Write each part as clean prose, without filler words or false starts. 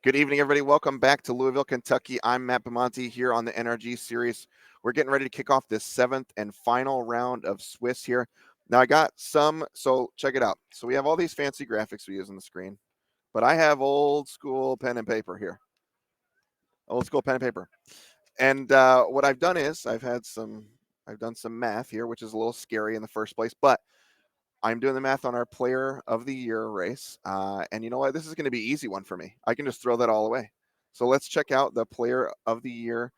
Good evening, everybody. Welcome back to Louisville, Kentucky. I'm Matt Bamonte here on the NRG series. We're getting ready to kick off this 7th and final round of Swiss here. Now, I got some, so check it out. So we have all these fancy graphics we use on the screen, but I have old school pen and paper here. Old school pen and paper. And what I've done is I've done some math here, which is a little scary in the first place, but I'm doing the math on our player of the year race. And you know what? This is going to be an easy one for me. I can just throw that all away. So let's check out the player of the year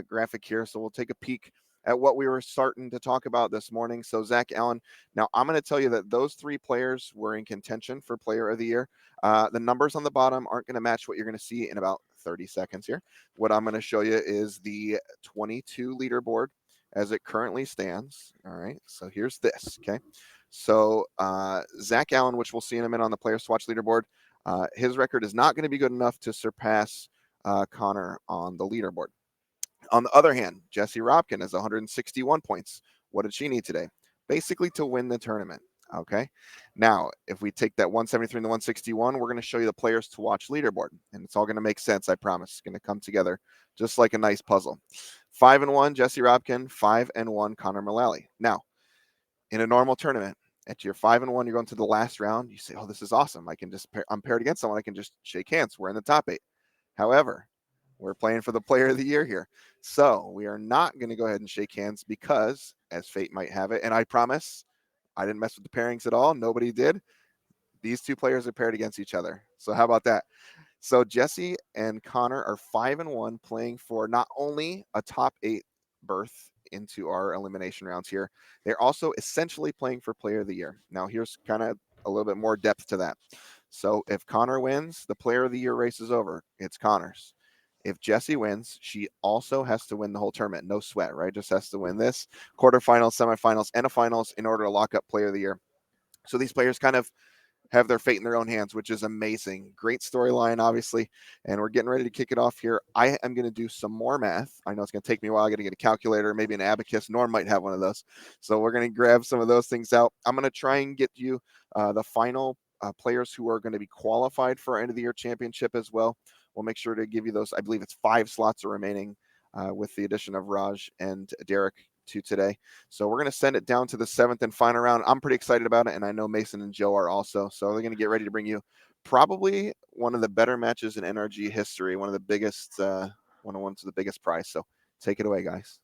graphic here. So we'll take a peek at what we were starting to talk about this morning. So Zach Allen. Now I'm going to tell you that those three players were in contention for player of the year. The numbers on the bottom aren't going to match what you're going to see in about 30 seconds here. What I'm going to show you is the 22 leaderboard as it currently stands. All right. So here's this. Okay. So Zach Allen, which we'll see in a minute on the Players to Watch leaderboard, his record is not going to be good enough to surpass Connor on the leaderboard. On the other hand, Jessie Robkin has 161 points. What did she need today? Basically to win the tournament. Okay. Now, if we take that 173 and the 161, we're going to show you the Players to Watch leaderboard. And it's all going to make sense, I promise. It's going to come together just like a nice puzzle. 5-1, Jessie Robkin. 5-1, Connor Mullaly. Now, in a normal tournament, at your 5-1, you're going to the last round. You say, "Oh, this is awesome! I'm paired against someone. I can just shake hands. We're in the top 8." However, we're playing for the Player of the Year here, so we are not going to go ahead and shake hands because, as fate might have it, and I promise, I didn't mess with the pairings at all. Nobody did. These two players are paired against each other. So how about that? So Jessie and Connor are 5-1, playing for not only a top 8 berth into our elimination rounds here, they're also essentially playing for Player of the Year. Now, here's kind of a little bit more depth to that. So if Connor wins, the Player of the Year race is over. It's Connor's. If Jessie wins, she also has to win the whole tournament. No sweat, right? Just has to win this quarterfinals, semifinals, and a finals in order to lock up Player of the Year. So these players kind of have their fate in their own hands, which is amazing. Great storyline, obviously. And we're getting ready to kick it off here. I am going to do some more math. I know it's going to take me a while. I got to get a calculator, maybe an abacus. Norm might have one of those. So we're going to grab some of those things out. I'm going to try and get you the final players who are going to be qualified for our end of the year championship as well. We'll make sure to give you those. I believe it's 5 slots are remaining with the addition of Raj and Derek to today. So we're going to send it down to the 7th and final round. I'm pretty excited about it, and I know Mason and Joe are also. So they're going to get ready to bring you probably one of the better matches in NRG history, one of the biggest one-on-ones of the biggest prize. So take it away, guys.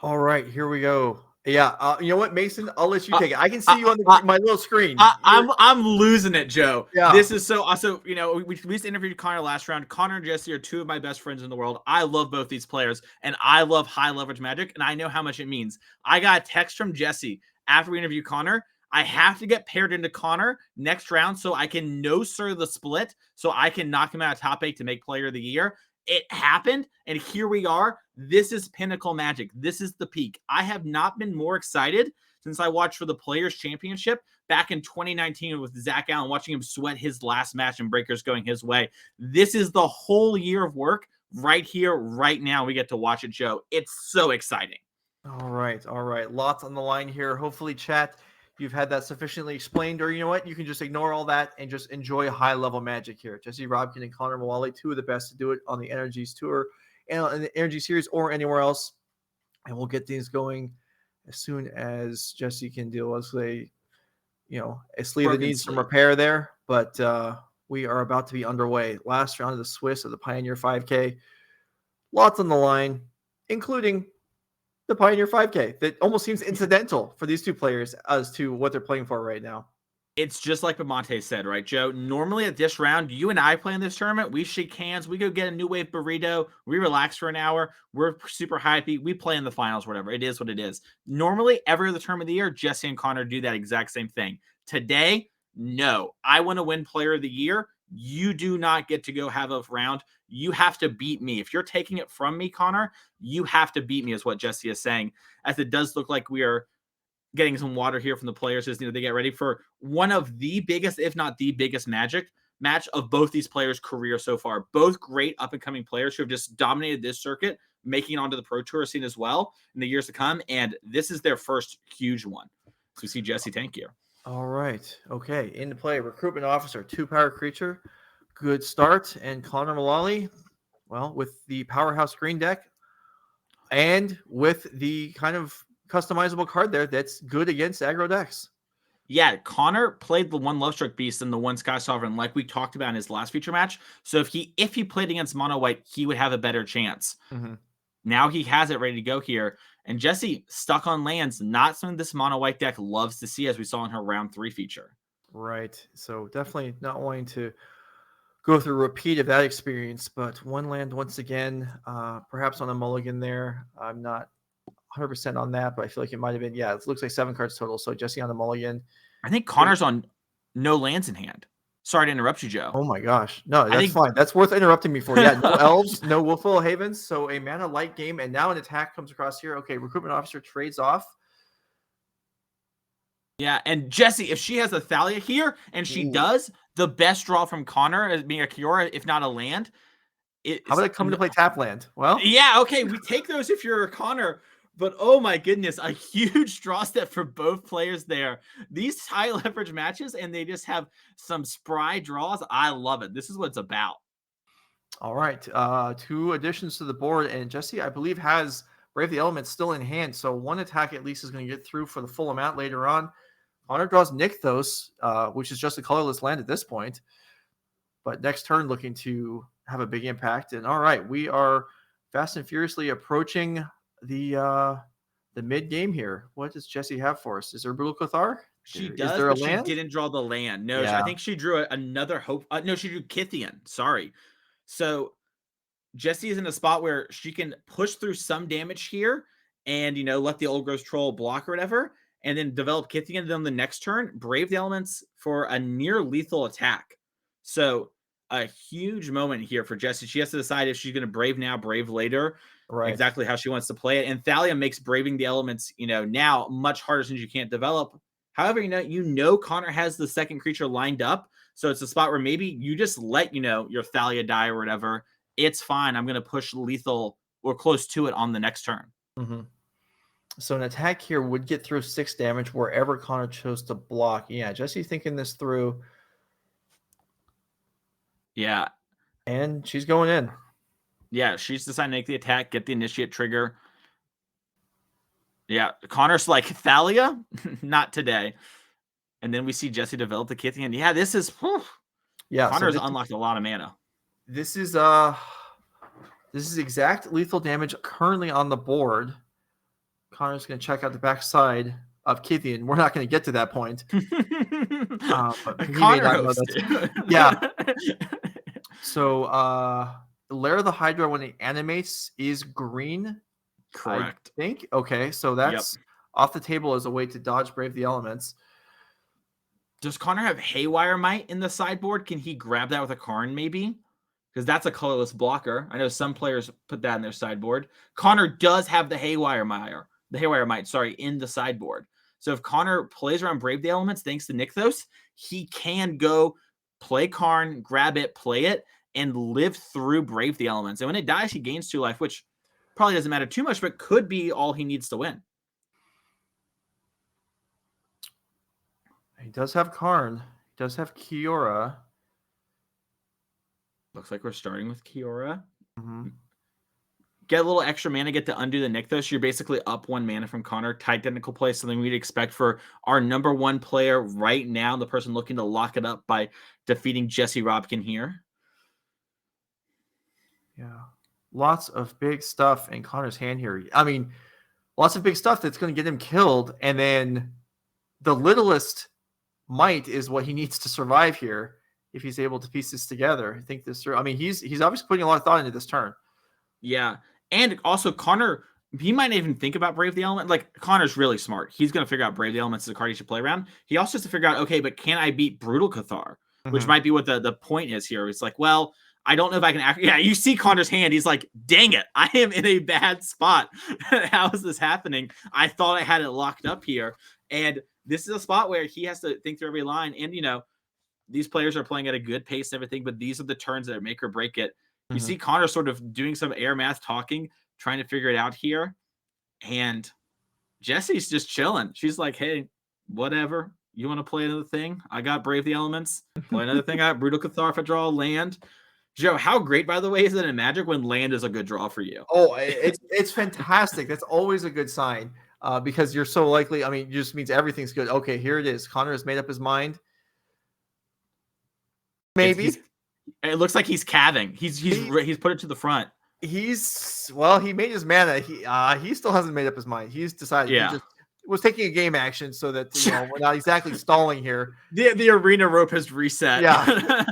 All right, here we go. Yeah, you know what, Mason? I'll let you take it. I can see you on my little screen. I'm losing it, Joe. Yeah. This is so also. You know, we just interviewed Connor last round. Connor and Jessie are 2 of my best friends in the world. I love both these players, and I love high leverage Magic, and I know how much it means. I got a text from Jessie after we interviewed Connor. I have to get paired into Connor next round so I can no-sir the split, so I can knock him out of top 8 to make Player of the Year. It happened, and here we are. This is pinnacle Magic. This is the peak. I have not been more excited since I watched for the Players' Championship back in 2019 with Zach Allen, watching him sweat his last match and breakers going his way. This is the whole year of work right here, right now. We get to watch it, Joe. It's so exciting. All right. Lots on the line here. Hopefully, chat, you've had that sufficiently explained, or you know what? You can just ignore all that and just enjoy high-level Magic here. Jessie Robkin and Connor Mullaly, 2 of the best to do it on the Energies Tour and in the Energy Series or anywhere else. And we'll get things going as soon as Jessie can deal with a sleeve that needs some repair there. But we are about to be underway. Last round of the Swiss of the Pioneer 5K. Lots on the line, including the Pioneer 5K. That almost seems incidental for these 2 players as to what they're playing for right now. It's just like Bamonte said, right, Joe? Normally at this round, you and I play in this tournament. We shake hands. We go get a New Wave burrito. We relax for an hour. We're super happy. We play in the finals, whatever. It is what it is. Normally, every other tournament of the year, Jessie and Connor do that exact same thing. Today, no. I want to win Player of the Year. You do not get to go have a round. You have to beat me. If you're taking it from me, Connor, you have to beat me, is what Jessie is saying, as it does look like we are getting some water here from the players as they get ready for one of the biggest, if not the biggest Magic match of both these players' career so far. Both great up-and-coming players who have just dominated this circuit, making it onto the Pro Tour scene as well in the years to come, and this is their first huge one. So we see Jessie tank here. All right. Okay. Into play, Recruitment Officer, 2-power creature. good start. And Connor Mullaly, well, with the powerhouse green deck and with the kind of customizable card there that's good against aggro decks. Yeah, Connor played the one Lovestruck Beast and the one Sky Sovereign, like we talked about in his last feature match. So if he played against Mono White, he would have a better chance. Mm-hmm. Now he has it ready to go here. And Jesse stuck on lands, not something this Mono White deck loves to see, as we saw in her round 3 feature. Right. So definitely not wanting to go through a repeat of that experience, but one land once again, perhaps on a mulligan there. I'm not 100% on that, but I feel like it might have been. Yeah, it looks like 7 cards total. So Jesse on a mulligan. I think Connor's on no lands in hand. Sorry to interrupt you, Joe. Oh my gosh. No, that's fine. That's worth interrupting me for. Yeah, no elves, no Wolfwell Havens. So a mana light game, and now an attack comes across here. Okay, Recruitment Officer trades off. Yeah, and Jesse, if she has a Thalia here, and she does, the best draw from Connor as being a Kiora, if not a land. How about it come to play tap land? Well, yeah, okay, we take those if you're a Connor, but oh my goodness, a huge draw step for both players there. These high leverage matches, and they just have some spry draws. I love it. This is what it's about. All right, 2 additions to the board, and Jesse, I believe, has Brave the Elements still in hand, so one attack at least is going to get through for the full amount later on. Connor draws Nykthos, which is just a colorless land at this point, but next turn looking to have a big impact. And all right, we are fast and furiously approaching the mid game here. What does Jesse have for us? Is there Brutal Cathar? She Is does, there a but land? she didn't draw the land. No, Yeah. I think she drew another hope. No, she drew Kytheon. Sorry. So Jesse is in a spot where she can push through some damage here and, let the Old Gross Troll block or whatever, and then develop Kytheon on the next turn, brave the elements for a near lethal attack. So a huge moment here for Jesse. She has to decide if she's going to brave now, brave later, Right. exactly how she wants to play it. And Thalia makes braving the elements, now much harder since you can't develop. However, Connor has the second creature lined up. So it's a spot where maybe you just let, your Thalia die or whatever. It's fine. I'm going to push lethal or close to it on the next turn. Mm-hmm. So an attack here would get through 6 damage wherever Connor chose to block. Yeah, Jesse thinking this through. Yeah. And she's going in. Yeah, she's deciding to make the attack, get the initiate trigger. Yeah, Connor's like, Thalia? Not today. And then we see Jesse develop the Kytheon. Yeah, this is... Whew. Yeah, Connor's unlocked a lot of mana. This is exact lethal damage currently on the board. Connor's going to check out the backside of Kytheon. We're not going to get to that point. But Connor yeah. So Lair the Hydra, when it animates, is green. Correct. I think. Okay, so that's off the table as a way to dodge Brave the Elements. Does Connor have Haywire Might in the sideboard? Can he grab that with a Karn maybe? Because that's a colorless blocker. I know some players put that in their sideboard. Connor does have the Haywire Might, in the sideboard. So if Connor plays around Brave the Elements, thanks to Nykthos, he can go play Karn, grab it, play it, and live through Brave the Elements. And when it dies, he gains 2 life, which probably doesn't matter too much, but could be all he needs to win. He does have Karn. He does have Kiora. Looks like we're starting with Kiora. Mm-hmm. Get a little extra mana, get to undo the Nykthos. You're basically up 1 mana from Connor. Tight technical play, something we'd expect for our number 1 player right now, the person looking to lock it up by defeating Jesse Robkin here. Yeah. Lots of big stuff in Connor's hand here. I mean, lots of big stuff that's going to get him killed, and then the littlest might is what he needs to survive here if he's able to piece this together. Think this through. I mean, he's obviously putting a lot of thought into this turn. Yeah. And also Connor, he might not even think about Brave the Element. Like, Connor's really smart. He's going to figure out Brave the Elements as a card he should play around. He also has to figure out, okay, but can I beat Brutal Cathar? Which might be what the point is here. It's like, well, I don't know if I can yeah, you see Connor's hand. He's like, dang it, I am in a bad spot. How is this happening? I thought I had it locked up here. And this is a spot where he has to think through every line. And, these players are playing at a good pace and everything, but these are the turns that make or break it. You see Connor sort of doing some air math talking, trying to figure it out here. And Jesse's just chilling. She's like, hey, whatever. You want to play another thing? I got Brave the Elements. Play another thing. I got Brutal Cathar if I draw a land. Joe, how great, by the way, is it in Magic when land is a good draw for you? Oh, it's fantastic. That's always a good sign because you're so likely. I mean, it just means everything's good. Okay, here it is. Connor has made up his mind. Maybe it looks like he's calving. He's put it to the front. He made his mana. He still hasn't made up his mind. He's decided. Yeah. He just was taking a game action so that we're not exactly stalling here. The arena rope has reset. Yeah.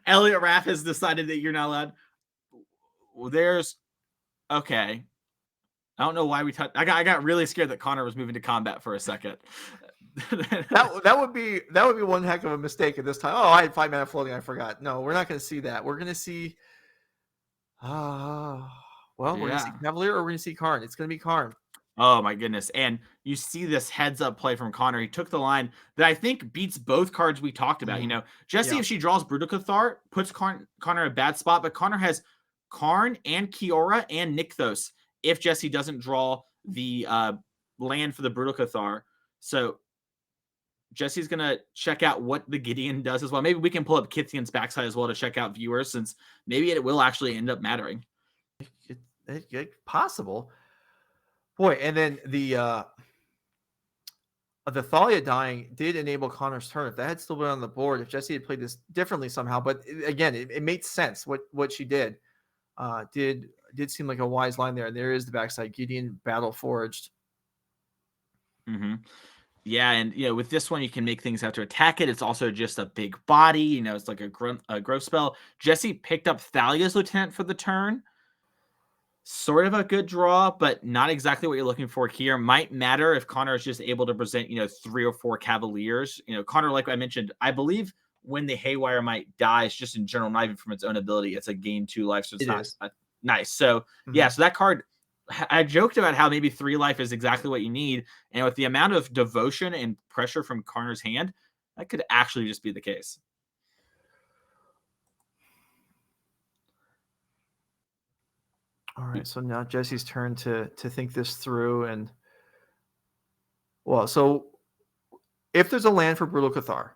Elliot Raff has decided that you're not allowed. Well, okay. I don't know why I got really scared that Connor was moving to combat for a second. that would be one heck of a mistake at this time. Oh, I had 5 mana floating. I forgot. No, we're not going to see that. We're going to see. We're going to see Cavalier or we're going to see Karn. It's going to be Karn. Oh my goodness. And you see this heads up play from Connor. He took the line that I think beats both cards we talked about. Jessie, if she draws Brutal Cathar, puts Connor in a bad spot, but Connor has Karn and Kiora and Nykthos if Jessie doesn't draw the land for the Brutal Cathar. So Jessie's going to check out what the Gideon does as well. Maybe we can pull up Kytheon's backside as well to check out viewers, since maybe it will actually end up mattering. It's possible. Boy, and then the Thalia dying did enable Connor's turn. If that had still been on the board, if Jessie had played this differently somehow, but again, it made sense what she did. Did seem like a wise line there. And there is the backside, Gideon Battle Forged. Mm-hmm. Yeah, and with this one you can make things have to attack it. It's also just a big body. It's like a growth spell. Jessie picked up Thalia's Lieutenant for the turn. Sort of a good draw, but not exactly what you're looking for here. Might matter if Connor is just able to present, 3 or 4 Cavaliers. Connor, like I mentioned, I believe when the Haywire Might dies, just in general, not even from its own ability, it's a gain 2 life, so it's not nice. So yeah, so that card, I joked about how maybe 3 life is exactly what you need, and with the amount of devotion and pressure from Connor's hand, that could actually just be the case. All right, so now Jessie's turn to think this through. And so if there's a land for Brutal Cathar,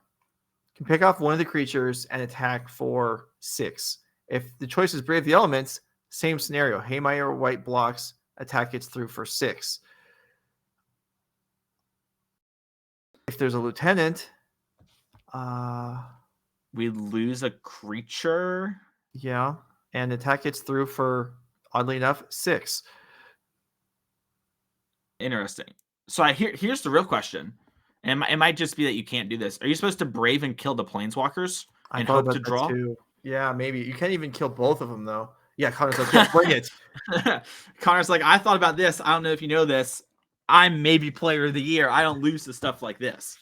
you can pick off one of the creatures and attack for 6. If the choice is Brave the Elements, same scenario. Haymire white blocks, attack gets through for 6. If there's a Lieutenant, we lose a creature. Yeah, and attack gets through for, oddly enough, 6. Interesting. So here's the real question. And it might just be that you can't do this. Are you supposed to Brave and kill the Planeswalkers and hope to draw? Yeah, maybe. You can't even kill both of them, though. Yeah, Connor's like, yeah, bring it. Connor's like, I thought about this. I don't know if you know this. I'm maybe player of the year. I don't lose to stuff like this.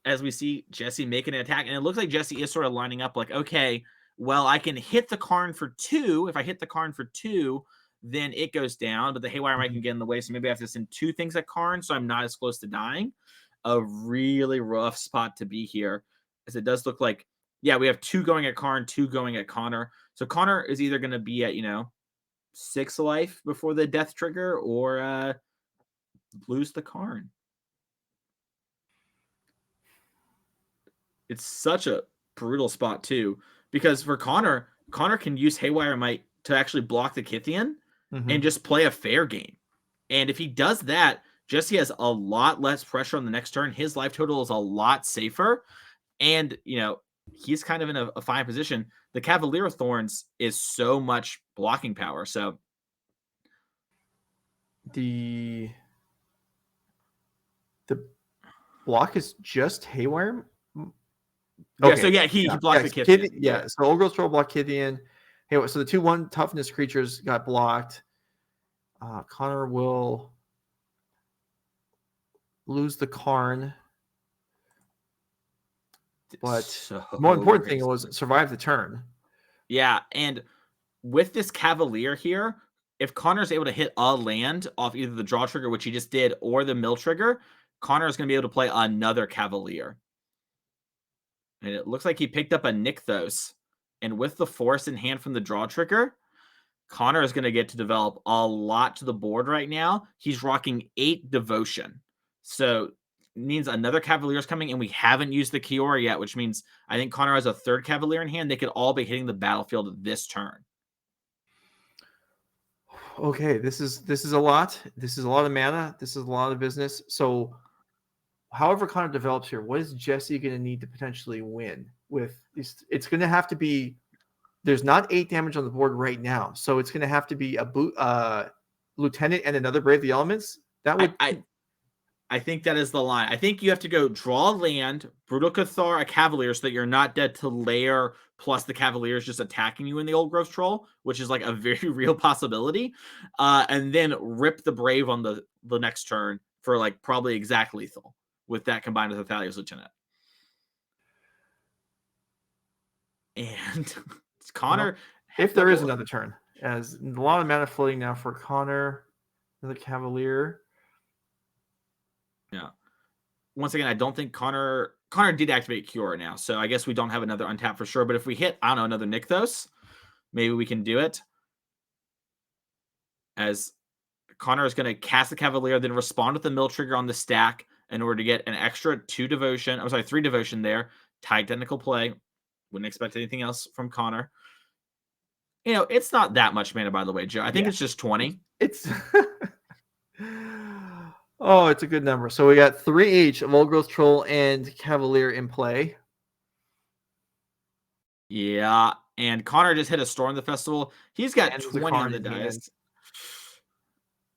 As we see Jessie making an attack. And it looks like Jessie is sort of lining up like, okay, well, I can hit the Karn for 2. If I hit the Karn for 2, then it goes down. But the Haywire might can get in the way. So maybe I have to send 2 things at Karn so I'm not as close to dying. A really rough spot to be here. As it does look like, yeah, we have 2 going at Karn, 2 going at Connor. So Connor is either going to be at, 6 life before the death trigger or lose the Karn. It's such a brutal spot, too, because for Connor can use Haywire Might to actually block the Kytheon and just play a fair game. And if he does that, Jessie has a lot less pressure on the next turn. His life total is a lot safer. And, he's kind of in a fine position. The Cavalier of Thorns is so much blocking power. So the block is just Haywire. Okay. Yeah, so he blocked the Kytheon. So Old Girl's Troll blocked Kytheon. Hey, so the 2/1 toughness creatures got blocked. Connor will lose the Karn. But the more important thing was survive the turn. Yeah, and with this Cavalier here, if Connor's able to hit a land off either the draw trigger, which he just did, or the mill trigger, Connor is going to be able to play another Cavalier. And it looks like he picked up a Nykthos. And with the force in hand from the draw trigger, Connor is going to get to develop a lot to the board right now. He's rocking 8 devotion. So means another Cavalier is coming, and we haven't used the Kiora yet, which means I think Connor has a third Cavalier in hand. They could all be hitting the battlefield this turn. Okay, this is a lot. This is a lot of mana. This is a lot of business. So, however Connor develops here, what is Jesse going to need to potentially win with these? It's going to have to be. There's not 8 damage on the board right now, so it's going to have to be a lieutenant and another Brave the Elements. That would. I think that is the line. I think you have to go draw land, Brutal Cathar, a Cavalier, so that you're not dead to Lair plus the Cavaliers just attacking you in the Old Growth Troll, which is like a very real possibility. And then rip the Brave on the next turn for like probably exact lethal with that combined with Thalia's Lieutenant. And Connor... Well, if there is another turn, as a lot of mana floating now for Connor, the Cavalier... Yeah. Once again, I don't think Connor did activate Kiora now, so I guess we don't have another untap for sure. But if we hit, I don't know, another Nykthos, maybe we can do it. As Connor is going to cast the Cavalier, then respond with the mill trigger on the stack in order to get an extra 3 devotion there. Tight technical play. Wouldn't expect anything else from Connor. You know, it's not that much mana, by the way, Joe. I think it's just 20. It's... Oh, it's a good number. So we got 3 each of Old Growth Troll and Cavalier in play. Yeah, and Connor just hit a Storm the Festival. He's got 20 on the dice.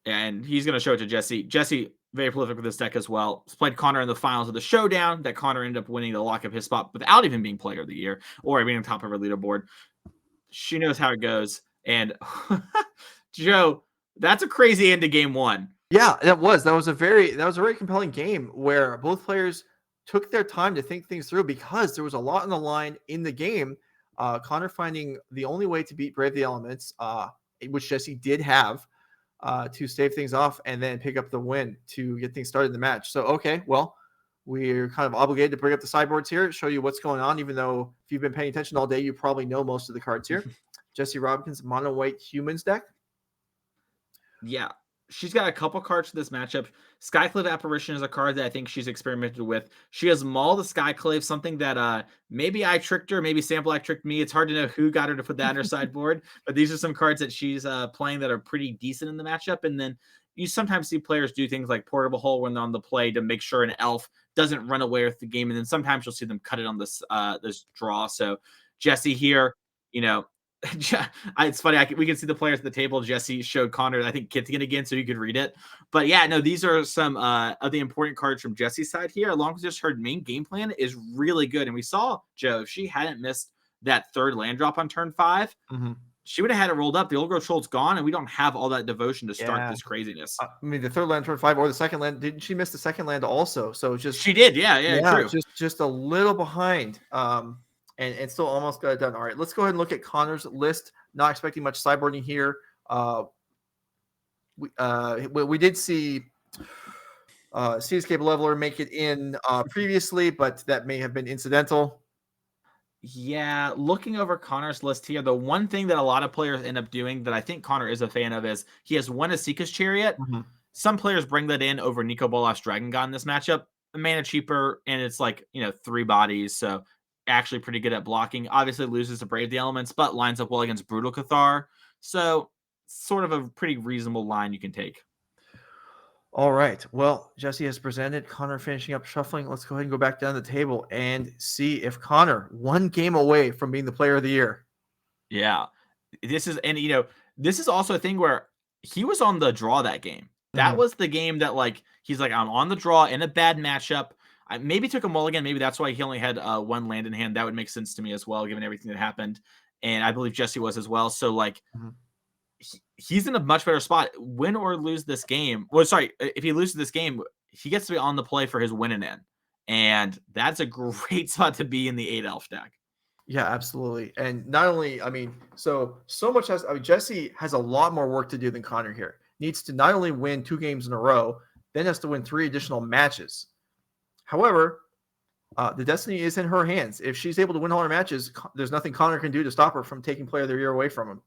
And he's going to show it to Jesse. Jesse, very prolific with this deck as well. He's played Connor in the finals of the Showdown that Connor ended up winning to lock up his spot without even being Player of the Year or being on top of her leaderboard. She knows how it goes. And Joe, that's a crazy end to game 1. Yeah, that was a very compelling game where both players took their time to think things through because there was a lot on the line in the game. Connor finding the only way to beat Brave the Elements, which Jesse did have, to stave things off and then pick up the win to get things started in the match. So, okay, well, we're kind of obligated to bring up the sideboards here, show you what's going on, even though if you've been paying attention all day, you probably know most of the cards here. Jesse Robkin's mono white humans deck. Yeah. She's got a couple cards for this matchup. Skyclave Apparition is a card that I think she's experimented with. She has Maul the Skyclave, something that maybe I tricked her, maybe Sample tricked me. It's hard to know who got her to put that in her sideboard, but these are some cards that she's playing that are pretty decent in the matchup. And then you sometimes see players do things like Portable Hole when they're on the play to make sure an elf doesn't run away with the game. And then sometimes you'll see them cut it on this draw. So Jesse here, you know, it's funny. We can see the players at the table. Jesse showed Connor, I think, Kitheon again, so you could read it. But yeah, no, these are some of the important cards from Jesse's side here. Along with just her main game plan is really good. And we saw, Joe, if she hadn't missed that 3rd land drop on turn 5, she would have had it rolled up. The Old Growth Troll's gone, and we don't have all that devotion to start this craziness. I mean, the 3rd land turn 5 or the 2nd land. Didn't she miss the 2nd land also? So just she did. Yeah, true. Just a little behind. And still almost got it done. All right, let's go ahead and look at Connor's list. Not expecting much sideboarding here. We did see Seascape Leveler make it in previously, but that may have been incidental. Yeah, looking over Connor's list here, the one thing that a lot of players end up doing that I think Connor is a fan of is he has one Asika's Chariot. Some players bring that in over Nico Bolas Dragon God in this matchup. A mana cheaper, and it's like, 3 bodies, so actually pretty good at blocking. Obviously loses to Brave the Elements, but lines up well against Brutal Cathar. So sort of a pretty reasonable line you can take. All right. Well, Jesse has presented. Connor finishing up shuffling. Let's go ahead and go back down the table and see if Connor, 1 game away from being the Player of the Year. Yeah. This is also a thing where he was on the draw that game. That was the game that he's like, I'm on the draw in a bad matchup. I maybe took a mulligan. Maybe that's why he only had 1 land in hand. That would make sense to me as well, given everything that happened. And I believe Jesse was as well. So he's in a much better spot. Win or lose this game. Well, sorry, if he loses this game, he gets to be on the play for his win and in. And that's a great spot to be in the 8 elf deck. Yeah, absolutely. And not only, so much Jesse has a lot more work to do than Connor here. Needs to not only win 2 games in a row, then has to win 3 additional matches. However, the destiny is in her hands. If she's able to win all her matches, there's nothing Connor can do to stop her from taking Player of the Year away from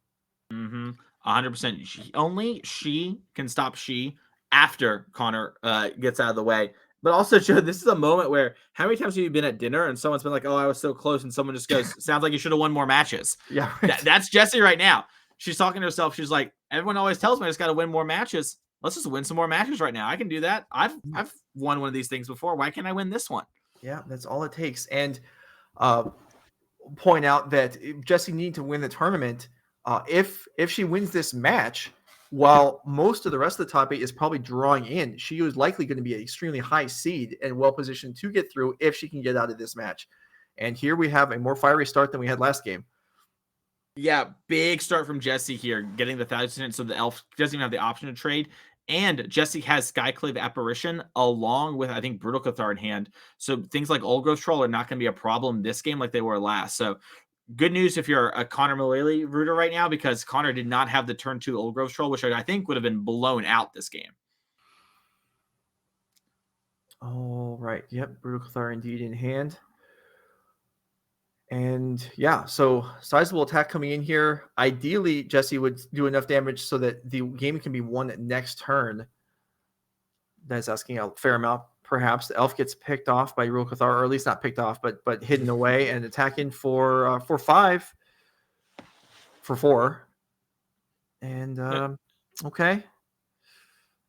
him. 100%. Only she can stop she after Connor gets out of the way. But also, Joe, this is a moment where how many times have you been at dinner and someone's been like, "Oh, I was so close," and someone just goes, "Sounds like you should have won more matches." Yeah, right. That's Jessie right now. She's talking to herself. She's like, "Everyone always tells me I just got to win more matches. Let's just win some more matches right now. I can do that. I've won one of these things before. Why can't I win this one?" Yeah, that's all it takes. And point out that Jessie needs to win the tournament. If she wins this match, while most of the rest of the top 8 is probably drawing in, she is likely going to be an extremely high seed and well positioned to get through if she can get out of this match. And here we have a more fiery start than we had last game. Yeah, big start from Jessie here, getting the 1,000, so the elf doesn't even have the option to trade. And Jessie has Skyclave Apparition along with, I think, Brutal Cathar in hand. So things like Old Growth Troll are not going to be a problem this game like they were last. So good news if you're a Connor Mullaly rooter right now, because Connor did not have the turn 2 Old Growth Troll, which I think would have been blown out this game. All right. Yep. Brutal Cathar indeed in hand. And yeah, so sizable attack coming in here. Ideally, Jessie would do enough damage so that the game can be won next turn. That's asking a fair amount. Perhaps the elf gets picked off by Brutal Cathar, or at least not picked off, but hidden away and attacking for 5, for 4. And okay,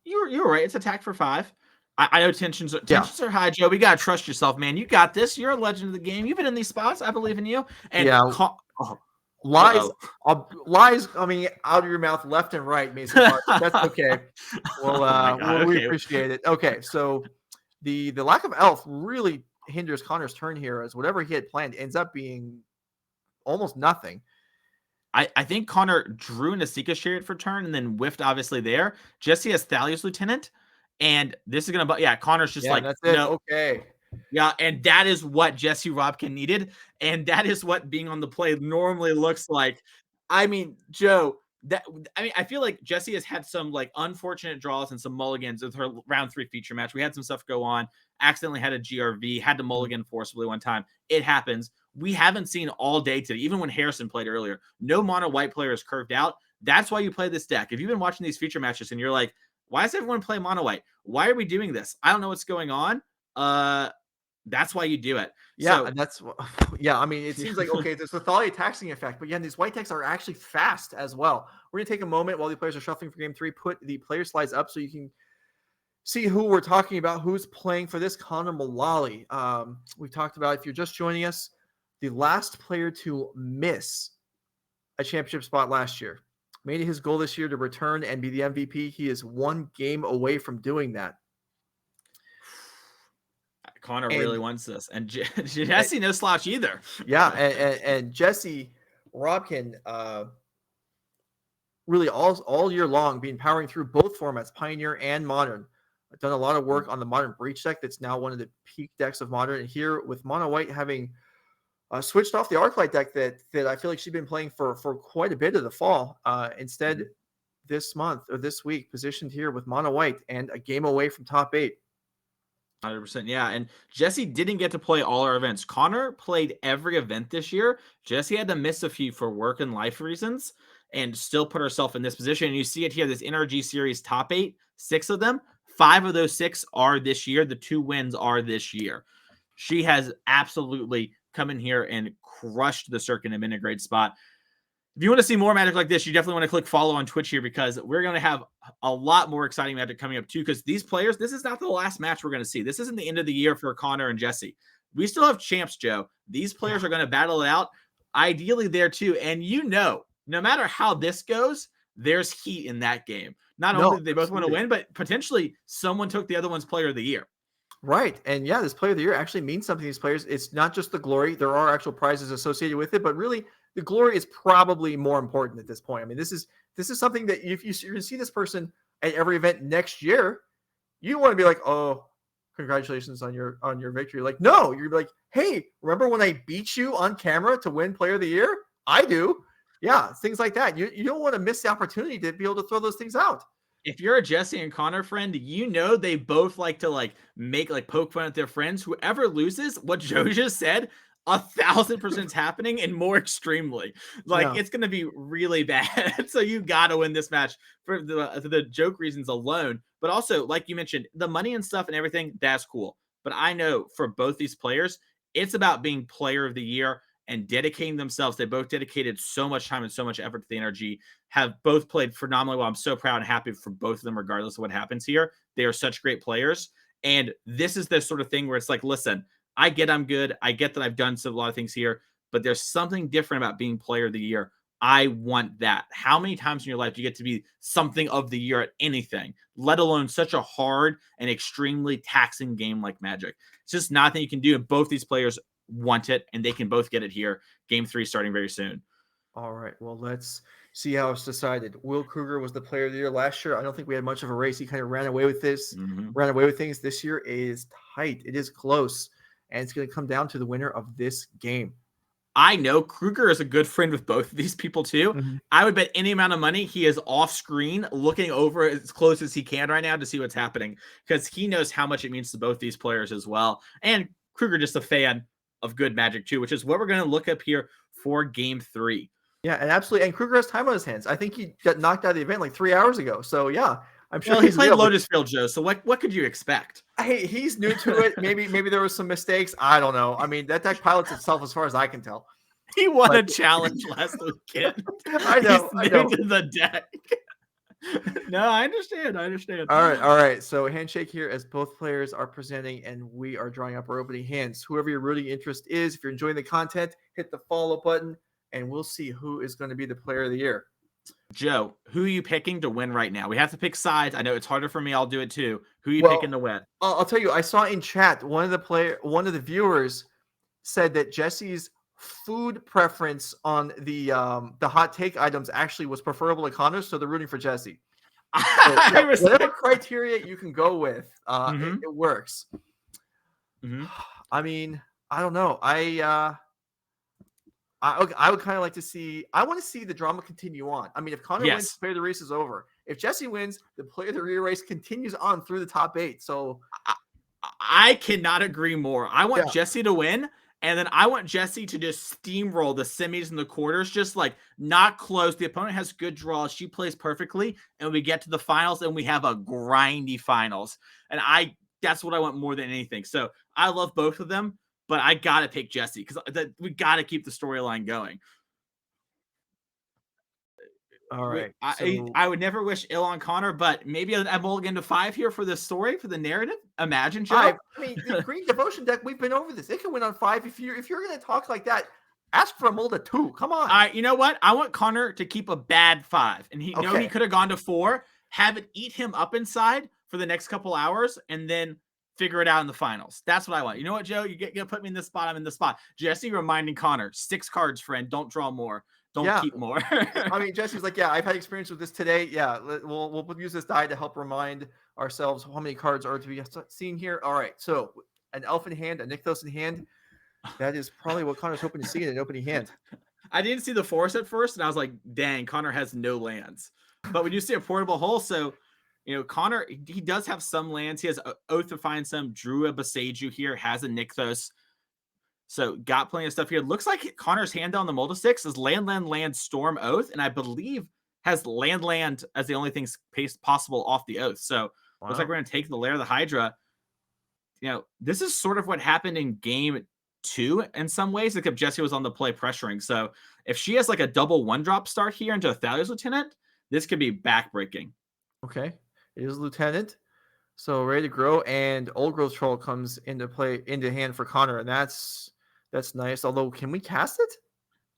you're right. It's attack for 5. I know tensions are high, Joe. We gotta trust yourself, man. You got this. You're a legend of the game. You've been in these spots. I believe in you. And yeah, lies coming out of your mouth left and right, Mason Park. That's okay. Well, we appreciate it. Okay, so the lack of elf really hinders Connor's turn here, as whatever he had planned ends up being almost nothing. I think Connor drew an Asika Chariot for turn and then whiffed obviously there. Jessie has Thalia's Lieutenant. And this is going to, Connor's just like, that's it. No. Okay. Yeah. And that is what Jessie Robkin needed. And that is what being on the play normally looks like. I mean, Joe, I feel like Jessie has had some like unfortunate draws and some mulligans with her round 3 feature match. We had some stuff go on, accidentally had a GRV, had to mulligan forcibly one time. It happens. We haven't seen all day today, even when Harrison played earlier, no mono white player is curved out. That's why you play this deck. If you've been watching these feature matches and you're like, why does everyone play mono white? Why are we doing this? I don't know what's going on. That's why you do it. Yeah, I mean, it seems like, okay, there's the Thalia taxing effect, but yeah, these white decks are actually fast as well. We're going to take a moment while the players are shuffling for game 3, put the player slides up so you can see who we're talking about, who's playing for this. Connor Mullaly. We've talked about, if you're just joining us, the last player to miss a championship spot last year. Made it his goal this year to return and be the MVP. He is 1 game away from doing that. Connor really wants this. And Jessie no slouch either. Yeah, and Jessie Robkin really all year long been powering through both formats, Pioneer and Modern. I've done a lot of work on the Modern Breach deck that's now one of the peak decks of Modern. And here with Mono White having switched off the Arclight deck that I feel like she's been playing for quite a bit of the fall. Instead, this month or this week, positioned here with Mono White and a game away from top 8. 100%. Yeah. And Jessie didn't get to play all our events. Connor played every event this year. Jessie had to miss a few for work and life reasons and still put herself in this position. And you see it here, this NRG series top 8, 6 of them, 5 of those 6 are this year. The 2 wins are this year. She has absolutely come in here and crushed the circuit and been in a great spot. If you want to see more Magic like this, you definitely want to click follow on Twitch here, because we're going to have a lot more exciting Magic coming up too, because these players, this is not the last match we're going to see. This isn't the end of the year for Connor and Jessie. We still have champs, Joe. These players are going to battle it out, ideally there too. And no matter how this goes, there's heat in that game. Not only did they both want to win, but potentially someone took the other one's player of the year. Right. And yeah, this player of the year actually means something to these players. It's not just the glory. There are actual prizes associated with it, but really the glory is probably more important at this point. I mean, this is something that if you're going to see this person at every event next year, you want to be like, oh, congratulations on your victory. Like, no, you're like, hey, remember when I beat you on camera to win player of the year? I do. Yeah. Things like that. You don't want to miss the opportunity to be able to throw those things out. If you're a Jessie and Connor friend, they both like to make poke fun at their friends. Whoever loses, what Joe just said, 1,000% happening and more extremely. Like it's going to be really bad. So you got to win this match for the joke reasons alone. But also, like you mentioned, the money and stuff and everything, that's cool. But I know for both these players, it's about being player of the year and dedicating themselves. They both dedicated so much time and so much effort to the NRG, have both played phenomenally well. I'm so proud and happy for both of them, regardless of what happens here. They are such great players. And this is the sort of thing where it's like, listen, I get I'm good. I get that I've done a lot of things here, but there's something different about being player of the year. I want that. How many times in your life do you get to be something of the year at anything, let alone such a hard and extremely taxing game like Magic? It's just nothing you can do. And both these players want it, and they can both get it here. Game 3 starting very soon. All right. Well, let's see how it's decided. Will Kruger was the player of the year last year. I don't think we had much of a race. He kind of ran away with this, ran away with things. This year is tight. It is close, and it's going to come down to the winner of this game. I know Kruger is a good friend with both of these people too. I would bet any amount of money he is off screen looking over as close as he can right now to see what's happening, because he knows how much it means to both these players as well. And Kruger just a fan of good Magic too, which is what we're going to look up here for game 3. Yeah, and absolutely. And Kruger has time on his hands. I think he got knocked out of the event like 3 hours ago. So yeah, I'm sure he played Lotus Field, Joe. So what could you expect? Hey, he's new to it. Maybe there was some mistakes. I don't know. I mean, that deck pilots itself as far as I can tell. He won a challenge last weekend. I know. He's new to the deck. No, I understand. All right. So handshake here as both players are presenting, and we are drawing up our opening hands. Whoever your rooting interest is, if you're enjoying the content, hit the follow button, and we'll see who is going to be the player of the year. Joe, who are you picking to win right now? We have to pick sides. I know it's harder for me. I'll do it too. Who are you picking to win? I'll tell you. I saw in chat one of the viewers said that Jesse's food preference on the hot take items actually was preferable to Connor's, so they're rooting for Jesse. So, whatever criteria you can go with, it works. I mean, I don't know. I would kind of like to see. I want to see the drama continue on. I mean, if Connor wins, the player of the race is over. If Jesse wins, the player of the race continues on through the top 8. So I cannot agree more. I want Jesse to win. And then I want Jesse to just steamroll the semis and the quarters, just like not close. The opponent has good draws. She plays perfectly. And we get to the finals and we have a grindy finals. And that's what I want more than anything. So I love both of them, but I got to pick Jesse because we got to keep the storyline going. All right. I would never wish ill on Connor, but maybe a mulligan to 5 here for the story, for the narrative. Imagine, Joe. 5. I mean, the Green Devotion deck, we've been over this. It can win on 5. If you're going to talk like that, ask for a mull to 2. Come on. All right, you know what? I want Connor to keep a bad 5, and he could have gone to 4. Have it eat him up inside for the next couple hours, and then figure it out in the finals. That's what I want. You know what, Joe? You're gonna put me in this spot. I'm in the spot. Jesse reminding Connor, 6 cards, friend. Don't draw more. Don't keep more. I mean, Jesse's like, I've had experience with this today. Yeah, we'll use this die to help remind ourselves how many cards are to be seen here. All right, so an elf in hand, a Nykthos in hand. That is probably what Connor's hoping to see in an opening hand. I didn't see the forest at first, and I was like, dang, Connor has no lands. But when you see a portable hole, so, Connor, he does have some lands. He has Oath to find some. Drew a Boseiju here, has a Nykthos. So got plenty of stuff here. Looks like Connor's hand on the multi-6 is land, Storm, Oath, and I believe has land as the only things possible off the Oath. So looks like we're going to take the Lair of the Hydra. This is sort of what happened in game 2 in some ways, except Jesse was on the play pressuring. So if she has like a double 1-drop start here into a Thalia's Lieutenant, this could be backbreaking. Okay. It is Lieutenant. So ready to grow, and Old Growth Troll comes into hand for Connor, and that's nice. Although, can we cast it?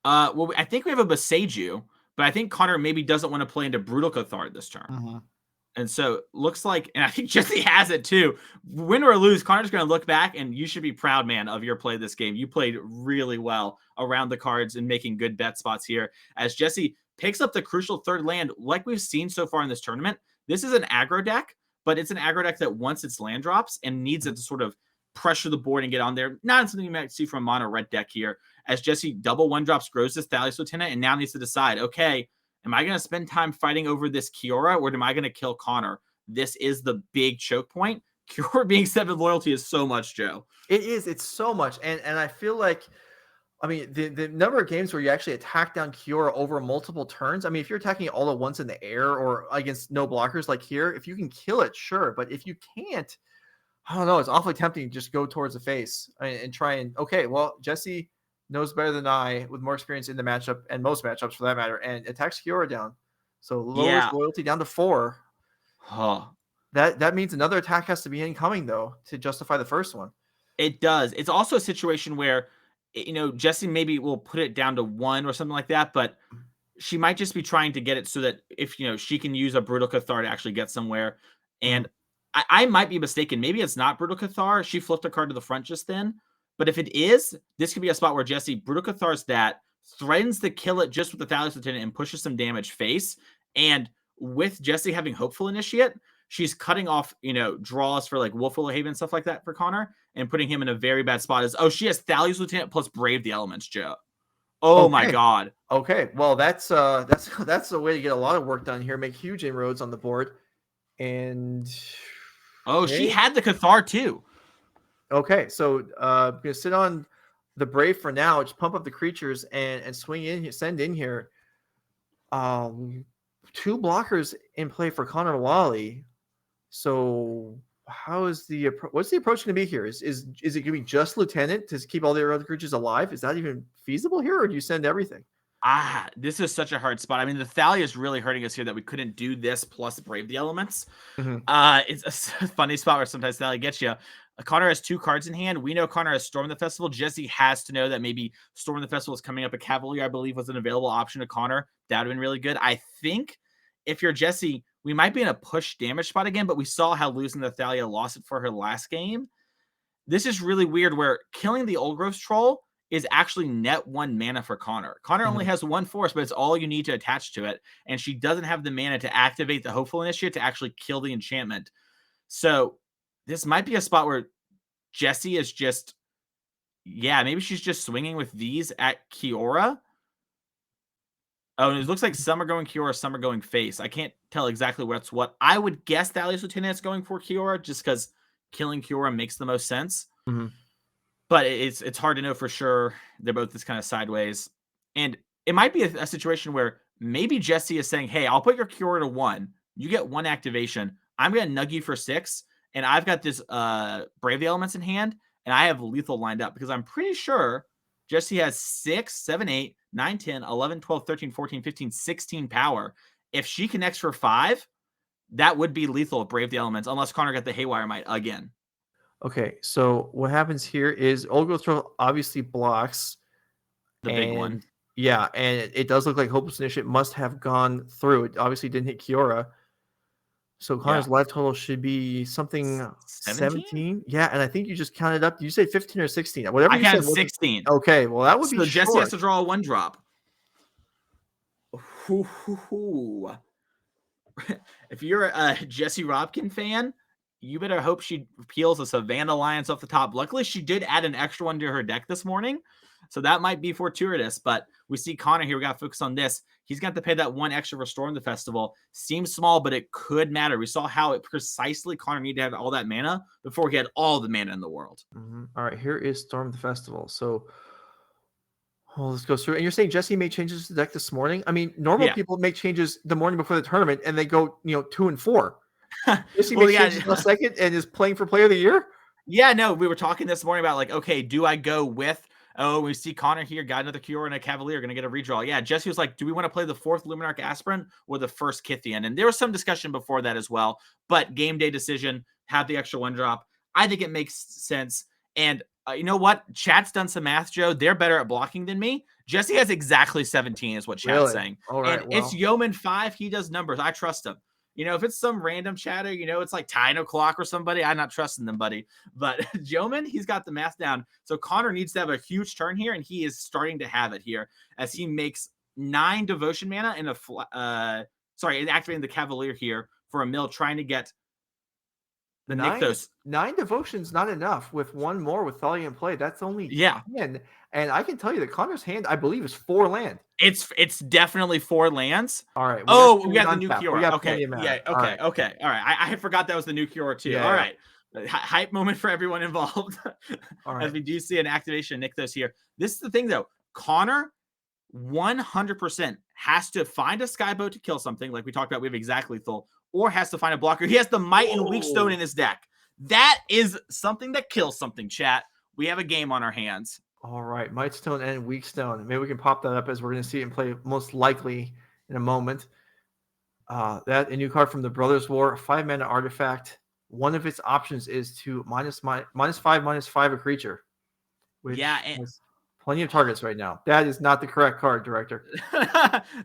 Well, I think we have a Boseiju, but I think Connor maybe doesn't want to play into Brutal Cathar this turn. And so looks like, and I think Jesse has it too. Win or lose, Connor's going to look back, and you should be proud, man, of your play this game. You played really well around the cards and making good bet spots here. As Jesse picks up the crucial 3rd land, like we've seen so far in this tournament. This is an aggro deck, but it's an aggro deck that wants its land drops and needs it to sort of pressure the board and get on there. Not something you might see from a mono red deck here, as Jesse double 1-drops, grows this Thalia's Lieutenant, and now needs to decide, okay, am I going to spend time fighting over this Kiora, or am I going to kill Connor? This is the big choke point. Kiora being 7 loyalty is so much, Joe. It is. It's so much. And I feel like I mean, the number of games where you actually attack down Kiora over multiple turns. I mean, if you're attacking it all at once in the air or against no blockers like here, if you can kill it, sure. But if you can't, I don't know. It's awfully tempting to just go towards the face and try and, okay, well, Jesse knows better than I with more experience in the matchup and most matchups for that matter, and attacks Kiora down. So lowers loyalty down to 4. Huh. That means another attack has to be incoming, though, to justify the first one. It does. It's also a situation where, Jesse maybe will put it down to 1 or something like that, but she might just be trying to get it so that if, she can use a Brutal Cathar to actually get somewhere. And I might be mistaken. Maybe it's not Brutal Cathar. She flipped a card to the front just then. But if it is, this could be a spot where Jesse, Brutal Cathar's that, threatens to kill it just with the Thalia's Lieutenant and pushes some damage face. And with Jesse having Hopeful Initiate, she's cutting off, draws for like Wolfwillow Haven and stuff like that for Connor and putting him in a very bad spot. She has Thalia's Lieutenant plus Brave the Elements, Joe. Oh my God. Okay. Well, that's a way to get a lot of work done here, make huge inroads on the board. And she had the Cathar too. Okay, so gonna sit on the Brave for now. Just pump up the creatures and swing in, send in here. 2 blockers in play for Connor Mullaly. So how is what's the approach going to be here? Is it going to be just Lieutenant to keep all the other creatures alive? Is that even feasible here, or do you send everything? This is such a hard spot. I mean, the Thalia is really hurting us here that we couldn't do this plus Brave the Elements. It's a funny spot where sometimes Thalia gets you. Connor has 2 cards in hand. We know Connor has Storm the Festival. Jesse has to know that maybe Storm the Festival is coming up. A Cavalier, I believe, was an available option to Connor. That would have been really good. I think if you're Jesse, we might be in a push damage spot again, but we saw how losing the Thalia lost it for her last game. This is really weird where killing the Old Gross Troll is actually net 1 mana for Connor. Connor only has 1 force, but it's all you need to attach to it. And she doesn't have the mana to activate the Hopeful Initiate to actually kill the enchantment. So this might be a spot where Jesse is just, maybe she's just swinging with these at Kiora. Oh, and it looks like some are going Kiora, some are going face. I can't tell exactly what's what. I would guess Thalia's Lieutenant is going for Kiora just because killing Kiora makes the most sense. But it's hard to know for sure. They're both this kind of sideways. And it might be a situation where maybe Jesse is saying, hey, I'll put your Kiora to 1. You get 1 activation. I'm going to nug you for 6. And I've got this Brave the Elements in hand. And I have lethal lined up because I'm pretty sure Jesse has 6, 7, 8, 9, 10, 11, 12, 13, 14, 15, 16 power. If she connects for 5, that would be lethal with Brave the Elements, unless Connor got the Haywire Might again. Okay, so what happens here is Old Gross Troll obviously blocks. The big one. Yeah, and it does look like Hopeless Initiate must have gone through. It obviously didn't hit Kiora. So Connor's life total should be something 17? Yeah, and I think you just counted up. You say 15 or 16? Whatever you counted said. 16. Okay, well, that would be Jesse short. has to draw a 1-drop. If you're a Jesse Robkin fan, you better hope she peels a Savannah Alliance off the top. Luckily, she did add an extra one to her deck this morning, so that might be fortuitous. But we see Connor here. We got to focus on this. He's got to pay that 1 extra for Storm the Festival. Seems small, but it could matter. We saw how it precisely Connor needed to have all that mana before he had all the mana in the world. All right, here is Storm the Festival. So let's go through. And you're saying Jesse made changes to the deck this morning? I mean, normal people make changes the morning before the tournament, and they go 2 and 4. Jesse makes changes in a second and is playing for Player of the Year? Yeah, no, we were talking this morning about like, okay, do I go with we see Connor here, got another Kiora and a Cavalier, going to get a redraw. Yeah, Jesse was like, do we want to play the 4th Luminarch Aspirant or the 1st Kytheon? And there was some discussion before that as well. But game day decision, have the extra 1-drop. I think it makes sense. And you know what? Chat's done some math, Joe. They're better at blocking than me. Jesse has exactly 17 is what Chat's saying. All right, and it's Yeoman 5. He does numbers. I trust him. If it's some random chatter, it's like Tyne O'Clock or somebody, I'm not trusting them, buddy. But Joman, he's got the math down. So Connor needs to have a huge turn here, and he is starting to have it here as he makes 9 devotion mana and activating the Cavalier here for a mill, trying to get the 9 devotion's not enough. With 1 more with Thalia in play, that's only 10. And I can tell you that Connor's hand, I believe, is 4 land. It's definitely 4 lands. All right. We got the new Kiora. Okay. Yeah. Okay. All right. Okay. All right. I forgot that was the new Kiora too. Yeah, all right. Hype moment for everyone involved. All As right. we do see an activation of Nykthos here. This is the thing, though. Connor 100% has to find a Skyboat to kill something, like we talked about. We have exact lethal, or has to find a blocker. He has the Might and Weak Stone in his deck. That is something that kills something, chat. We have a game on our hands. All right. Might Stone and Weak Stone. Maybe we can pop that up as we're going to see it in play most likely in a moment. That a new card from the Brothers War, 5-mana artifact. One of its options is to -5/-5 a creature, which has plenty of targets right now. That is not the correct card, Director.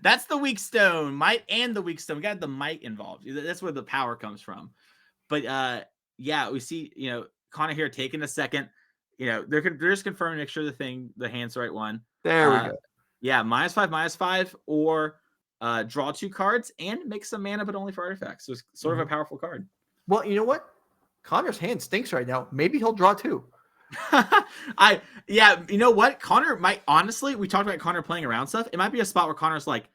That's the Weak Stone. Might and the Weak Stone. We got the Might involved. That's where the power comes from. But yeah, we see, Connor here taking a second. They're just confirming, make sure the hand's the right one. There we go. Yeah, -5/-5, or draw 2 cards and make some mana, but only for artifacts. So it's sort of a powerful card. Well, you know what? Connor's hand stinks right now. Maybe he'll draw 2. You know what? Connor might, honestly, we talked about Connor playing around stuff. It might be a spot where Connor's like,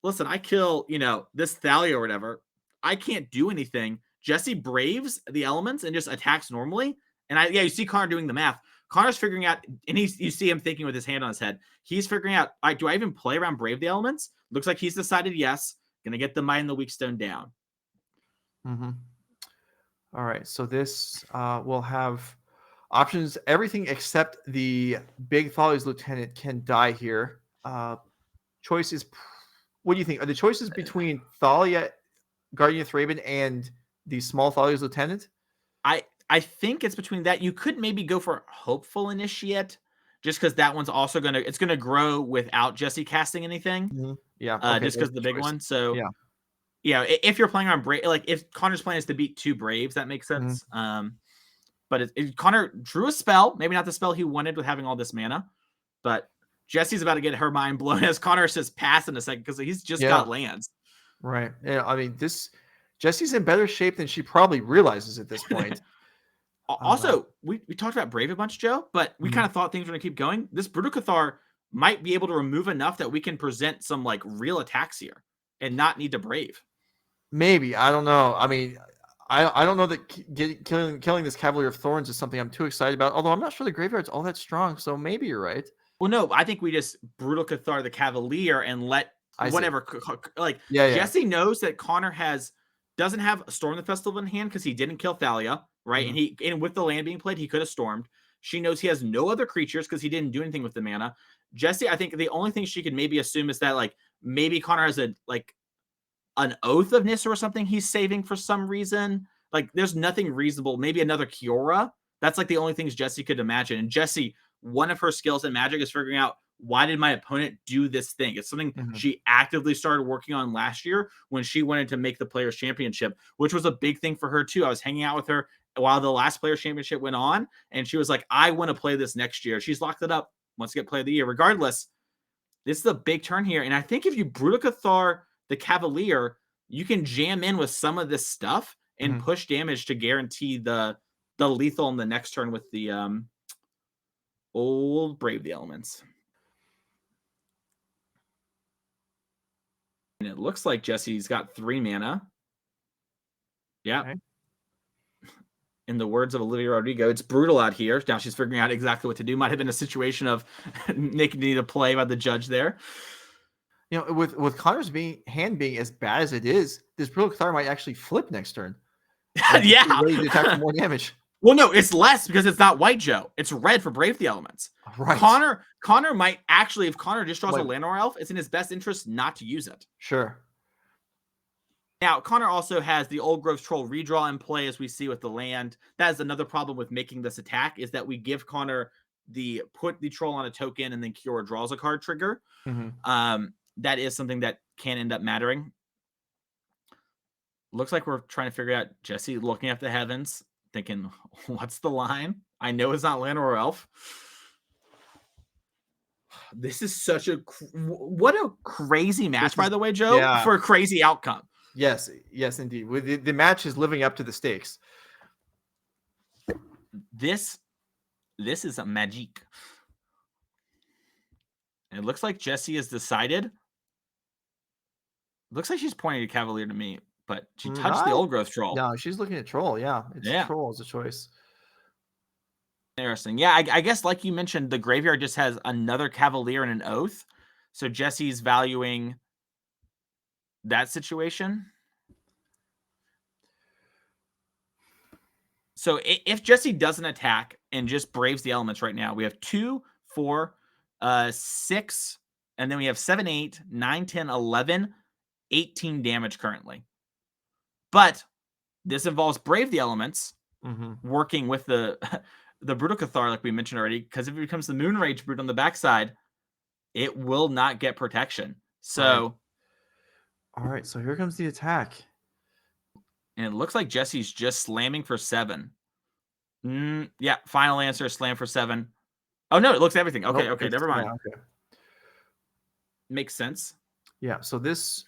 listen, I kill, this Thalia or whatever. I can't do anything. Jesse braves the elements and just attacks normally. And you see Connor doing the math. Connor's figuring out, and you see him thinking with his hand on his head. He's figuring out, all right, do I even play around Brave the Elements? Looks like he's decided yes. Gonna get the Might and the Weak Stone down. Mm-hmm. All right, so this will have options. Everything except the big Thalia's Lieutenant can die here. Choices. What do you think? Are the choices between Thalia, Guardian of Thraben, and the small Thalia's Lieutenant? I think it's between that. You could maybe go for Hopeful Initiate, just because that one's also it's gonna grow without Jesse casting anything. Mm-hmm. Yeah, just because the big one. So yeah, if you're playing on Brave, like if Connor's plan is to beat 2 Braves, that makes sense. But Connor drew a spell, maybe not the spell he wanted with having all this mana, but Jesse's about to get her mind blown as Connor says pass in a second because he's just got lands. Right. Yeah. I mean, Jesse's in better shape than she probably realizes at this point. Also, we talked about Brave a bunch, Joe, but we kind of thought things were going to keep going. This Brutal Cathar might be able to remove enough that we can present some like real attacks here and not need to Brave. Maybe. I don't know. I mean, I don't know that killing this Cavalier of Thorns is something I'm too excited about, although I'm not sure the graveyard's all that strong, so maybe you're right. Well, no, I think we just Brutal Cathar the Cavalier and let Jesse knows that Connor doesn't have a Storm the Festival in hand because he didn't kill Thalia, right? And with the land being played, he could have stormed. She knows he has no other creatures because he didn't do anything with the mana. Jesse, I think the only thing she could maybe assume is that like maybe Connor has an Oath of Nissa or something he's saving for some reason. Like there's nothing reasonable. Maybe another Kiora. That's like the only things Jesse could imagine. And Jesse, one of her skills in Magic is figuring out, why did my opponent do this thing? It's something she actively started working on last year when she wanted to make the Players' Championship, which was a big thing for her too. I was hanging out with her while the last Players' Championship went on, and she was like, I want to play this next year. She's locked it up, wants to get Player of the Year. Regardless, this is a big turn here. And I think if you Brutal Cathar the Cavalier, you can jam in with some of this stuff and push damage to guarantee the lethal in the next turn with the old Brave the Elements. And it looks like Jesse's got 3 mana. Yeah. Okay. In the words of Olivia Rodrigo, it's brutal out here. Now she's figuring out exactly what to do. Might have been a situation of Nick needed a play by the judge there. With Connor's hand being as bad as it is, this Brutal Cathar might actually flip next turn. Yeah. Ready to attack for more damage. Well, no, it's less because it's not white, Joe. It's red for Brave the Elements. Right. Connor might actually, if Connor just draws a Llanowar Elf, it's in his best interest not to use it. Sure. Now, Connor also has the Old Grove's Troll redraw in play, as we see with the land. That is another problem with making this attack, is that we give Connor put the Troll on a token and then Kiora draws a card trigger. That is something that can end up mattering. Looks like we're trying to figure out Jesse looking at the heavens, thinking, what's the line? I know it's not Llanowar Elf. This is such what a crazy match, by the way, Joe, for a crazy outcome. Yes, indeed. The match is living up to the stakes. This is a magic. And it looks like Jesse has decided. Looks like she's pointing to Cavalier to me. but she touched the old growth troll. No, she's looking at troll. Yeah, Yeah. troll is a choice. Interesting. Yeah, I guess like you mentioned, the graveyard just has another Cavalier and an Oath. So Jesse's valuing that situation. So if Jesse doesn't attack and just braves the elements right now, we have 2, 4, 6, and then we have 7, 8, 9, 10, 11, 18 damage currently. But this involves brave the elements, working with the Brutal Cathar, like we mentioned already, because if it becomes the Moonrage Brute on the backside, it will not get protection. So, all right, so here comes the attack. And it looks like Jesse's just slamming for 7. Yeah, final answer, slam for 7. Oh, no, it looks everything. Okay, Nope, never mind. Yeah, okay. Makes sense. Yeah, so this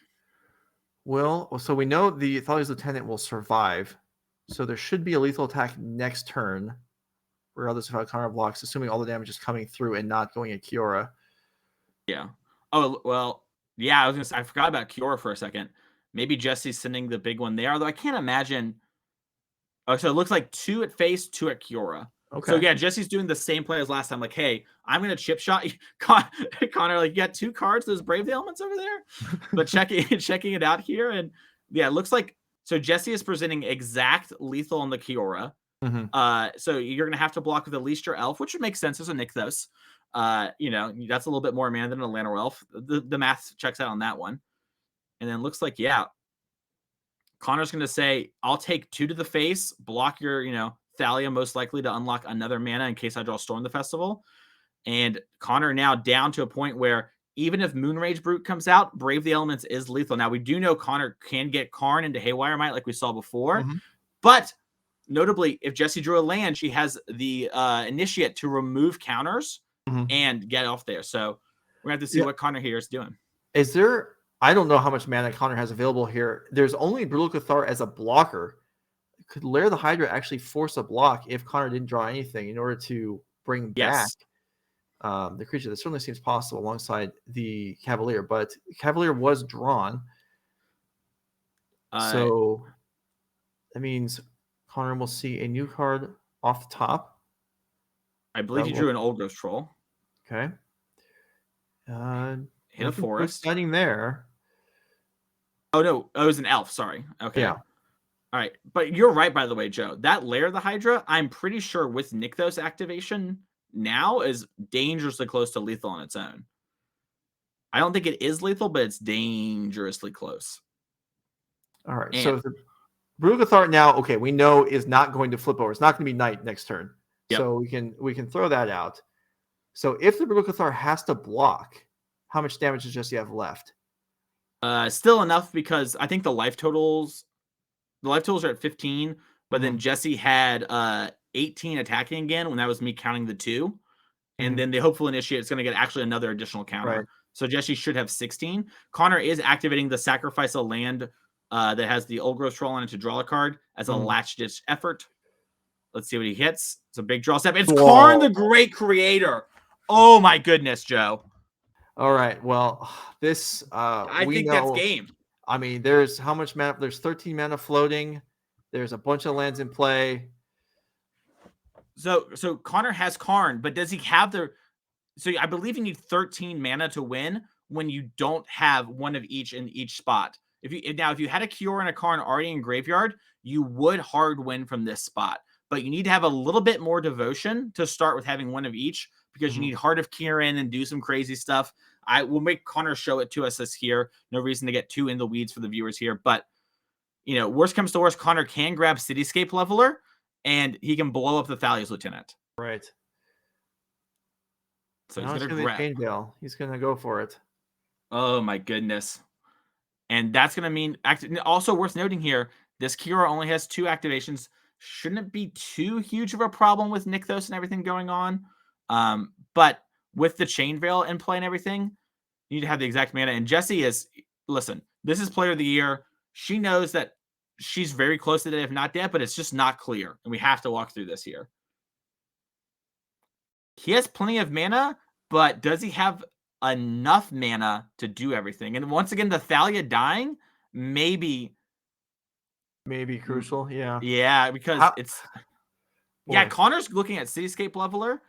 will... So we know the Thalia's Lieutenant will survive. So there should be a lethal attack next turn, regardless of how Connor blocks, assuming all the damage is coming through and not going at Kiora. Yeah. Oh, well, yeah, I was going to say, I forgot about Kiora for a second. Maybe Jesse's sending the big one there, although I can't imagine. Oh, so it looks like 2 at face, 2 at Kiora. Okay. So yeah, Jesse's doing the same play as last time. Like, hey, I'm going to chip shot Connor. Like, you got 2 cards, those brave the elements over there. But checking it out here, and yeah, it looks like so Jesse is presenting exact lethal on the Kiora. So you're going to have to block with at least your elf, which would make sense as a Nykthos. You know, that's a little bit more mana than a Llanowar Elf. The math checks out on that one. And then looks like, yeah, Connor's going to say, I'll take 2 to the face, block your, Thalia, most likely to unlock another mana in case I draw Storm the Festival. And Connor now down to a point where even if Moonrage Brute comes out, Brave the Elements is lethal. Now, we do know Connor can get Karn into Haywire Might like we saw before. But notably, if Jesse drew a land, she has the Initiate to remove counters and get off there. So we're going to have to see what Connor here is doing. Is there... I don't know how much mana Connor has available here. There's only Brutal Cathar as a blocker. Could Lair the Hydra actually force a block if Connor didn't draw anything in order to bring back the creature? That certainly seems possible alongside the Cavalier, but Cavalier was drawn. So that means Connor will see a new card off the top. I believe you drew an Old Ghost Troll. Okay. Hit a forest. Standing there. Oh, no. Oh, it was an elf. Sorry. Okay. Yeah. All right. But you're right, by the way, Joe. That Lair of the Hydra, I'm pretty sure with Nykthos activation now is dangerously close to lethal on its own. I don't think it is lethal, but it's dangerously close. All right. So the Brutal Cathar now, okay, we know is not going to flip over. It's not going to be night next turn. So we can throw that out. So if the Brutal Cathar has to block, how much damage does Jesse have left? Still enough, because I think the life totals are at 15, but then Jesse had 18 attacking again when that was me counting the 2. And then the Hopeful Initiate is going to get actually another additional counter. Right. So Jesse should have 16. Connor is activating the sacrifice of land that has the Old Growth Troll on it to draw a card as a last-ditch effort. Let's see what he hits. It's a big draw step. It's Karn, the Great Creator. Oh my goodness, Joe. All right. Well, this I think that's game. I mean, there's how much mana? There's 13 mana floating. There's a bunch of lands in play. So Connor has Karn, but does he have the? So I believe you need 13 mana to win when you don't have one of each in each spot. If you had a Kiora and a Karn already in graveyard, you would hard win from this spot. But you need to have a little bit more devotion to start with having one of each, because you need Heart of Kieran and do some crazy stuff. I will make Connor show it to us this here. No reason to get too in the weeds for the viewers here. But, worst comes to worst, Connor can grab Cityscape Leveler, and he can blow up the Thalia's Lieutenant. Right. So he's going to grab. He's going to go for it. Oh, my goodness. And that's going to mean... Also worth noting here, this Kiora only has 2 activations. Shouldn't it be too huge of a problem with Nykthos and everything going on? But with the Chain Veil in play and everything, you need to have the exact mana. And Jesse is, listen, this is Player of the Year. She knows that she's very close to dead, if not dead, but it's just not clear. And we have to walk through this here. He has plenty of mana, but does he have enough mana to do everything? And once again, the Thalia dying maybe Maybe crucial. Yeah. Yeah, because Boy. Connor's looking at Cityscape Leveler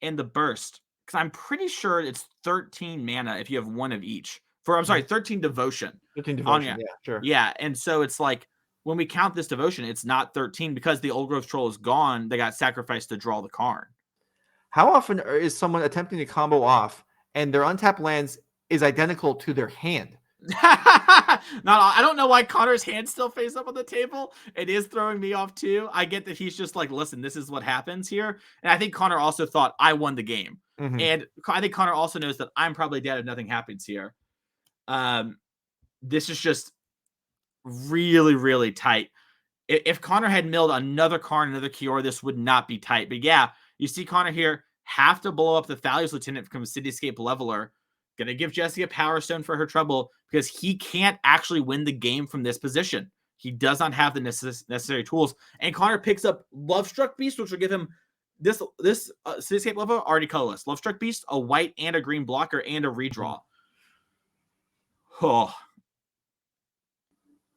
and the Burst, because I'm pretty sure it's 13 mana if you have one of each. 13 devotion. 13 devotion. Yeah, sure. Yeah, and so it's like when we count this devotion, it's not 13 because the Old Growth Troll is gone. They got sacrificed to draw the Karn. How often is someone attempting to combo off and their untapped lands is identical to their hand? I don't know why Connor's hand still face up on the table. It is throwing me off too. I get that he's just like, listen, this is what happens here. And I think Connor also thought I won the game. Mm-hmm. And I think Connor also knows that I'm probably dead if nothing happens here. This is just really, really tight. If Connor had milled another Karn, another Kiora, this would not be tight. But yeah, you see Connor here have to blow up the Thalia's Lieutenant from Cityscape Leveler. Gonna give Jessie a Power Stone for her trouble because he can't actually win the game from this position. He does not have the necessary tools. And Connor picks up Lovestruck Beast, which will give him this Cityscape Leveler already colorless. Lovestruck Beast, a white and a green blocker, and a redraw. Oh.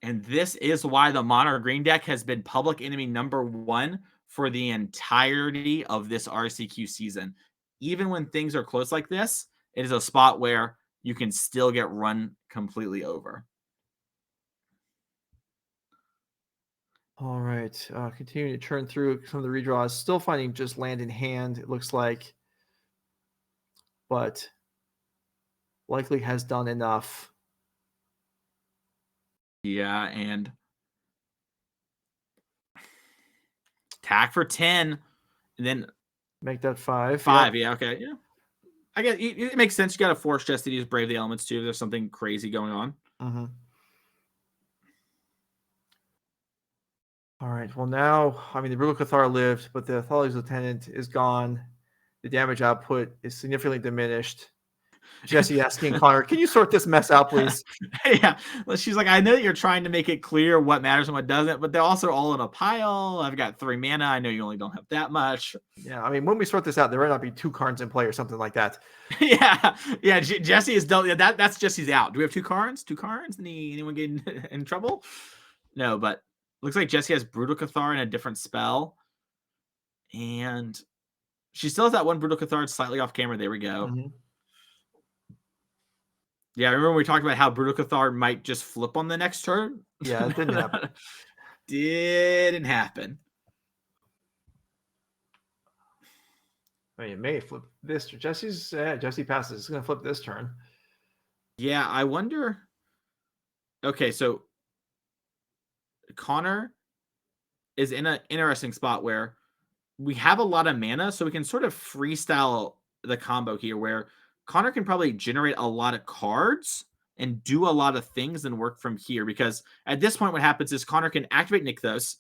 And this is why the Mono Green deck has been public enemy number 1 for the entirety of this RCQ season. Even when things are close like this, it is a spot where you can still get run completely over. All right. Continuing to churn through some of the redraws. Still finding just land in hand, it looks like. But likely has done enough. Yeah, and attack for 10. And then make that 5. 5, yeah, okay. Yeah. I guess it makes sense. You got to force Jesse to use Brave the Elements too. There's something crazy going on. Mm-hmm. All right. Well, now, I mean, the Brutal Cathar lived, but the Thalia's Lieutenant is gone. The damage output is significantly diminished. Jesse asking Connor, can you sort this mess out, please? Yeah. Well, she's like, I know that you're trying to make it clear what matters and what doesn't, but they're also all in a pile. I've got 3 mana. I know you only don't have that much. Yeah. I mean, when we sort this out, there might not be 2 Karns in play or something like that. Yeah. Yeah. Jesse is done. Yeah, that's Jesse's out. Do we have 2 Karns? 2 Karns? Anyone getting in trouble? No, but looks like Jesse has Brutal Cathar in a different spell. And she still has that one Brutal Cathar slightly off camera. There we go. Mm-hmm. Yeah, I remember we talked about how Brutal Cathar might just flip on the next turn. Yeah, it didn't happen. Didn't happen. I mean, it may flip this. Jesse passes. It's going to flip this turn. Yeah, I wonder. Okay, so Connor is in an interesting spot where we have a lot of mana, so we can sort of freestyle the combo here where Connor can probably generate a lot of cards and do a lot of things and work from here, because at this point what happens is Connor can activate Nykthos,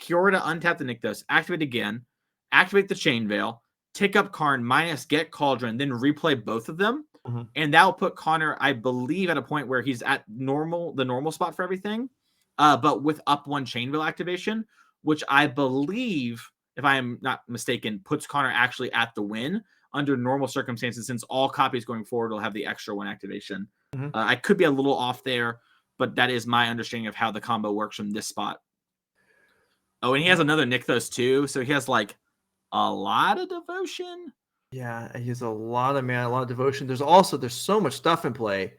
Kiora to untap the Nykthos, activate again, activate the Chain Veil, take up Karn, minus get Cauldron, then replay both of them. Mm-hmm. And that will put Connor, I believe, at a point where he's at the normal spot for everything, but with up 1 Chain Veil activation, which I believe, if I am not mistaken, puts Connor actually at the win under normal circumstances, since all copies going forward will have the extra 1 activation. Mm-hmm. I could be a little off there, but that is my understanding of how the combo works from this spot. Oh, and he has another Nykthos too, so he has like a lot of devotion. Yeah, he has a lot of mana, a lot of devotion. There's so much stuff in play,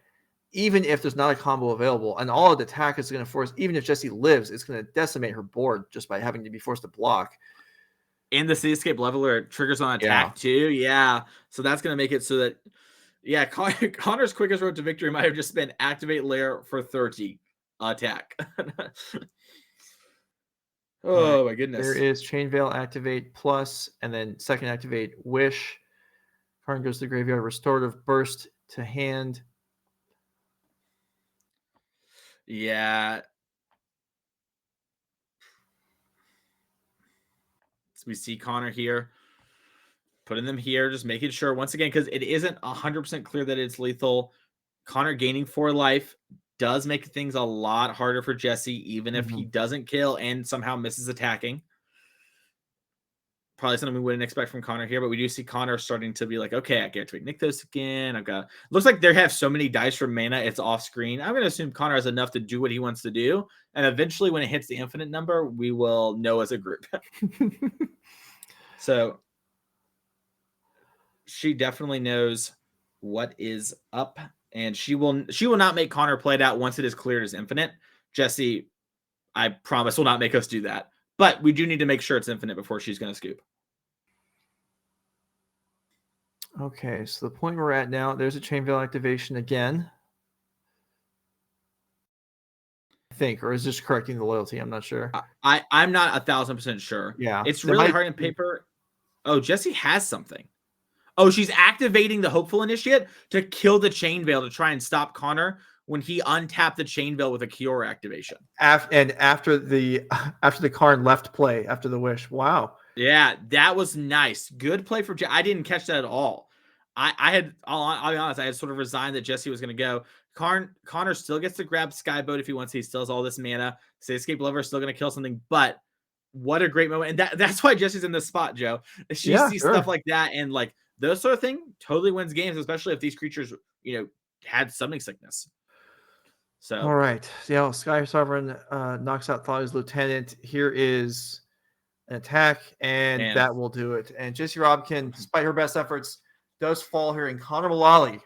even if there's not a combo available, and all of the attack is going to force, even if Jessie lives, it's going to decimate her board just by having to be forced to block. And the Cityscape Leveler triggers on attack too. Yeah. So that's going to make it so that, yeah, Connor's quickest road to victory might have just been activate Lair for 30 attack. Oh, my goodness. There is Chain Veil activate plus, and then second activate Wish. Karn goes to the graveyard, restorative burst to hand. Yeah. We see Connor here, putting them here, just making sure, once again, because it isn't 100% clear that it's lethal. Connor gaining 4 life does make things a lot harder for Jesse, even if he doesn't kill and somehow misses attacking. probably something we wouldn't expect from Connor here, but we do see Connor starting to be like, okay, I get to make those again. Looks like they have so many dice for mana, it's off screen. I'm going to assume Connor has enough to do what he wants to do. And eventually when it hits the infinite number, we will know as a group. So she definitely knows what is up, and she will not make Connor play it out once it is cleared as infinite. Jesse, I promise, will not make us do that. But we do need to make sure it's infinite before she's going to scoop. Okay, so the point we're at now, there's a Chain Veil activation again. I think, or is this correcting the loyalty? I'm not sure. I'm not 1,000% sure. Yeah. It's really hard in paper. Oh, Jesse has something. Oh, she's activating the Hopeful Initiate to kill the Chain Veil to try and stop Connor when he untapped the Chain Veil with a Kiora activation. After the Karn left play, after the wish. Wow. Yeah, that was nice. Good play for Jesse. I didn't catch that at all. I'll be honest, I had sort of resigned that Jesse was going to go. Connor still gets to grab Skyboat if he wants. He still has all this mana. Escape Lover is still going to kill something, but what a great moment. And that's why Jesse's in this spot, Joe. She sees stuff like that, and like those sort of thing totally wins games, especially if these creatures, had summoning sickness. So all right. Yeah, Sky Sovereign knocks out Thalia's lieutenant. Here is an attack, and that will do it. And Jesse Robkin, despite her best efforts, does fall here. And Connor Mullaly,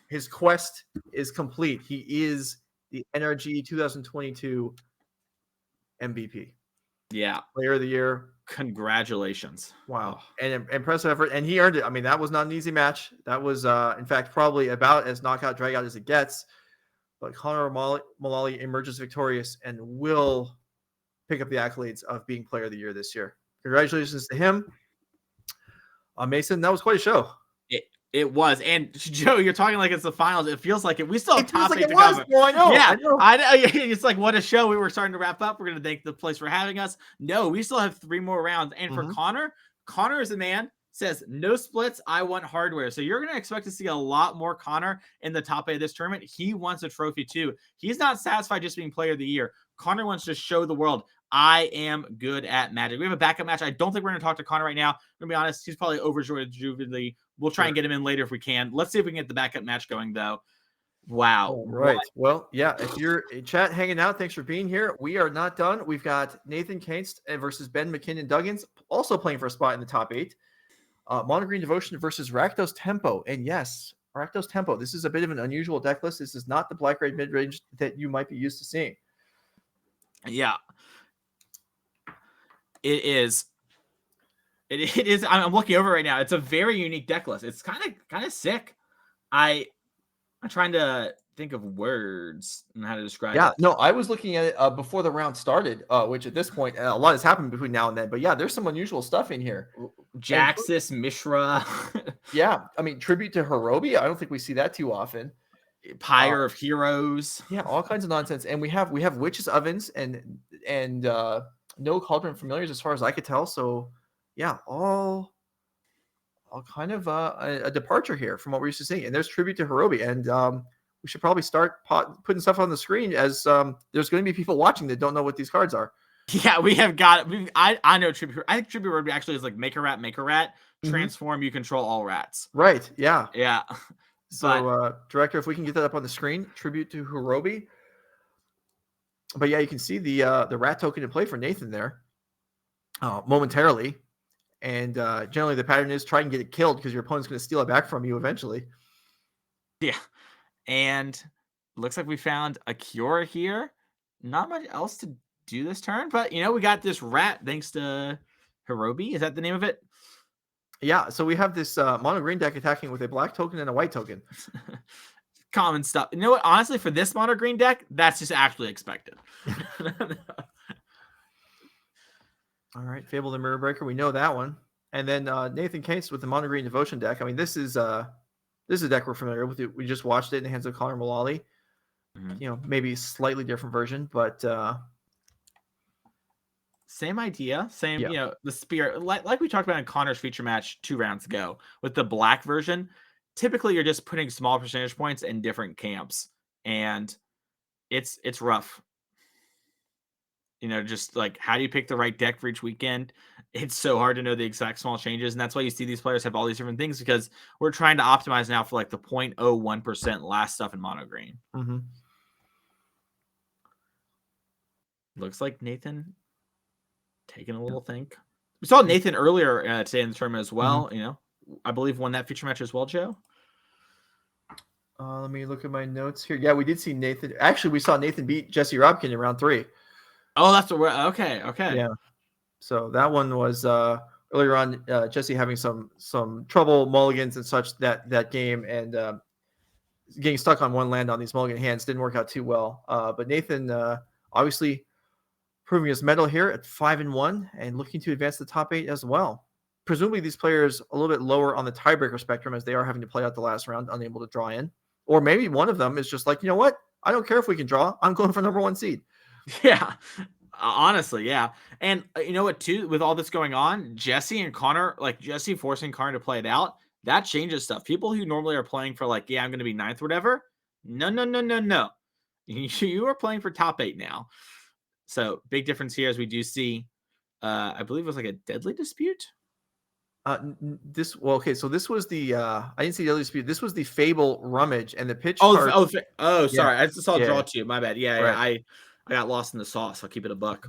his quest is complete. He is the NRG 2022 MVP. Yeah. Player of the year. Congratulations. Wow. And impressive effort. And he earned it. I mean, that was not an easy match. That was, in fact, probably about as knockout, drag out as it gets. But Connor Mullaly emerges victorious and will pick up the accolades of being player of the year this year. Congratulations to him. Mason, that was quite a show. It was. And Joe, you're talking like it's the finals. It feels like it. We still have top 8 to cover. cover. Well, I know. Yeah, I know. It's like, what a show. We were starting to wrap up. We're going to thank the place for having us. No, we still have 3 more rounds. And for Connor is a man, says no splits. I want hardware. So you're going to expect to see a lot more Connor in the top 8 of this tournament. He wants a trophy too. He's not satisfied just being player of the year. Connor wants to show the world, I am good at Magic. We have a backup match. I don't think we're going to talk to Connor right now. I'm going to be honest. He's probably overjoyed juvenilely. We'll try and get him in later if we can. Let's see if we can get the backup match going, though. Wow. All right. Well, yeah, if you're in chat hanging out, thanks for being here. We are not done. We've got Nathan Kainst versus Ben McKinnon-Duggins, also playing for a spot in the top 8. Mono Green Devotion versus Rakdos Tempo. And yes, Rakdos Tempo. This is a bit of an unusual deck list. This is not the black red mid-range that you might be used to seeing. Yeah. It is. It is. I'm looking over right now. It's a very unique deck list. It's kind of sick. I'm trying to think of words and how to describe it. Yeah, no, I was looking at it before the round started, which at this point, a lot has happened between now and then. But yeah, there's some unusual stuff in here. Jaxis, Mishra. Yeah, I mean, tribute to Hirobi. I don't think we see that too often. Pyre of Heroes. Yeah, all kinds of nonsense. And we have Witches Ovens and no Cauldron Familiars as far as I could tell. So yeah, all kind of a departure here from what we're used to seeing. And there's tribute to Hirobi. And we should probably start putting stuff on the screen as there's going to be people watching that don't know what these cards are. Yeah, we have got it. I know tribute. I think tribute word actually is like make a rat, transform, you control all rats. Right. Yeah. Yeah. So director, if we can get that up on the screen, tribute to Hirobi. But yeah, you can see the rat token in play for Nathan there momentarily. And generally the pattern is try and get it killed because your opponent's going to steal it back from you eventually. Yeah. And looks like we found a Kiora here. Not much else to do this turn, but we got this rat thanks to Hirobi. Is that the name of it? Yeah, so we have this mono green deck attacking with a black token and a white token. Common stuff. You know what? Honestly, for this mono green deck, that's just actually expected. All right, Fable the Mirror Breaker, we know that one. And then Nathan Case with the mono green devotion deck. I mean, this is a deck we're familiar with. We just watched it in the hands of Connor Mullaly. Mm-hmm. Maybe a slightly different version, but same idea, same, the spirit, like we talked about in Connor's feature match 2 rounds ago with the black version. Typically, you're just putting small percentage points in different camps, and it's rough. just like how do you pick the right deck for each weekend? It's so hard to know the exact small changes. And that's why you see these players have all these different things, because we're trying to optimize now for like the 0.01% last stuff in mono green. Mm-hmm. Looks like Nathan taking a little think. We saw Nathan earlier today in the tournament as well. I believe won that feature match as well, Joe. Let me look at my notes here. Yeah, we did see Nathan. Actually, we saw Nathan beat Jesse Robkin in round 3. Oh, that's okay. Yeah. So that one was earlier on. Jesse having some trouble mulligans and such that game, and getting stuck on one land on these mulligan hands didn't work out too well. But Nathan obviously proving his mettle here at 5-1 and looking to advance the top 8 as well. Presumably these players a little bit lower on the tiebreaker spectrum, as they are having to play out the last round, unable to draw in. Or maybe one of them is just like, you know what? I don't care if we can draw. I'm going for number 1 seed. Yeah, honestly, yeah. And you know what, too, with all this going on, Jesse and Connor, like Jesse forcing Karn to play it out, that changes stuff. People who normally are playing for like, yeah, I'm going to be 9th or whatever. No. You are playing for top 8 now. So big difference here, as we do see, I believe it was like a deadly dispute. So this was the I didn't see the other dispute. This was the Fable Rummage, and the pitch. Sorry, Yeah. I just saw draw 2. My bad. Yeah, Right. I got lost in the sauce. I'll keep it a buck.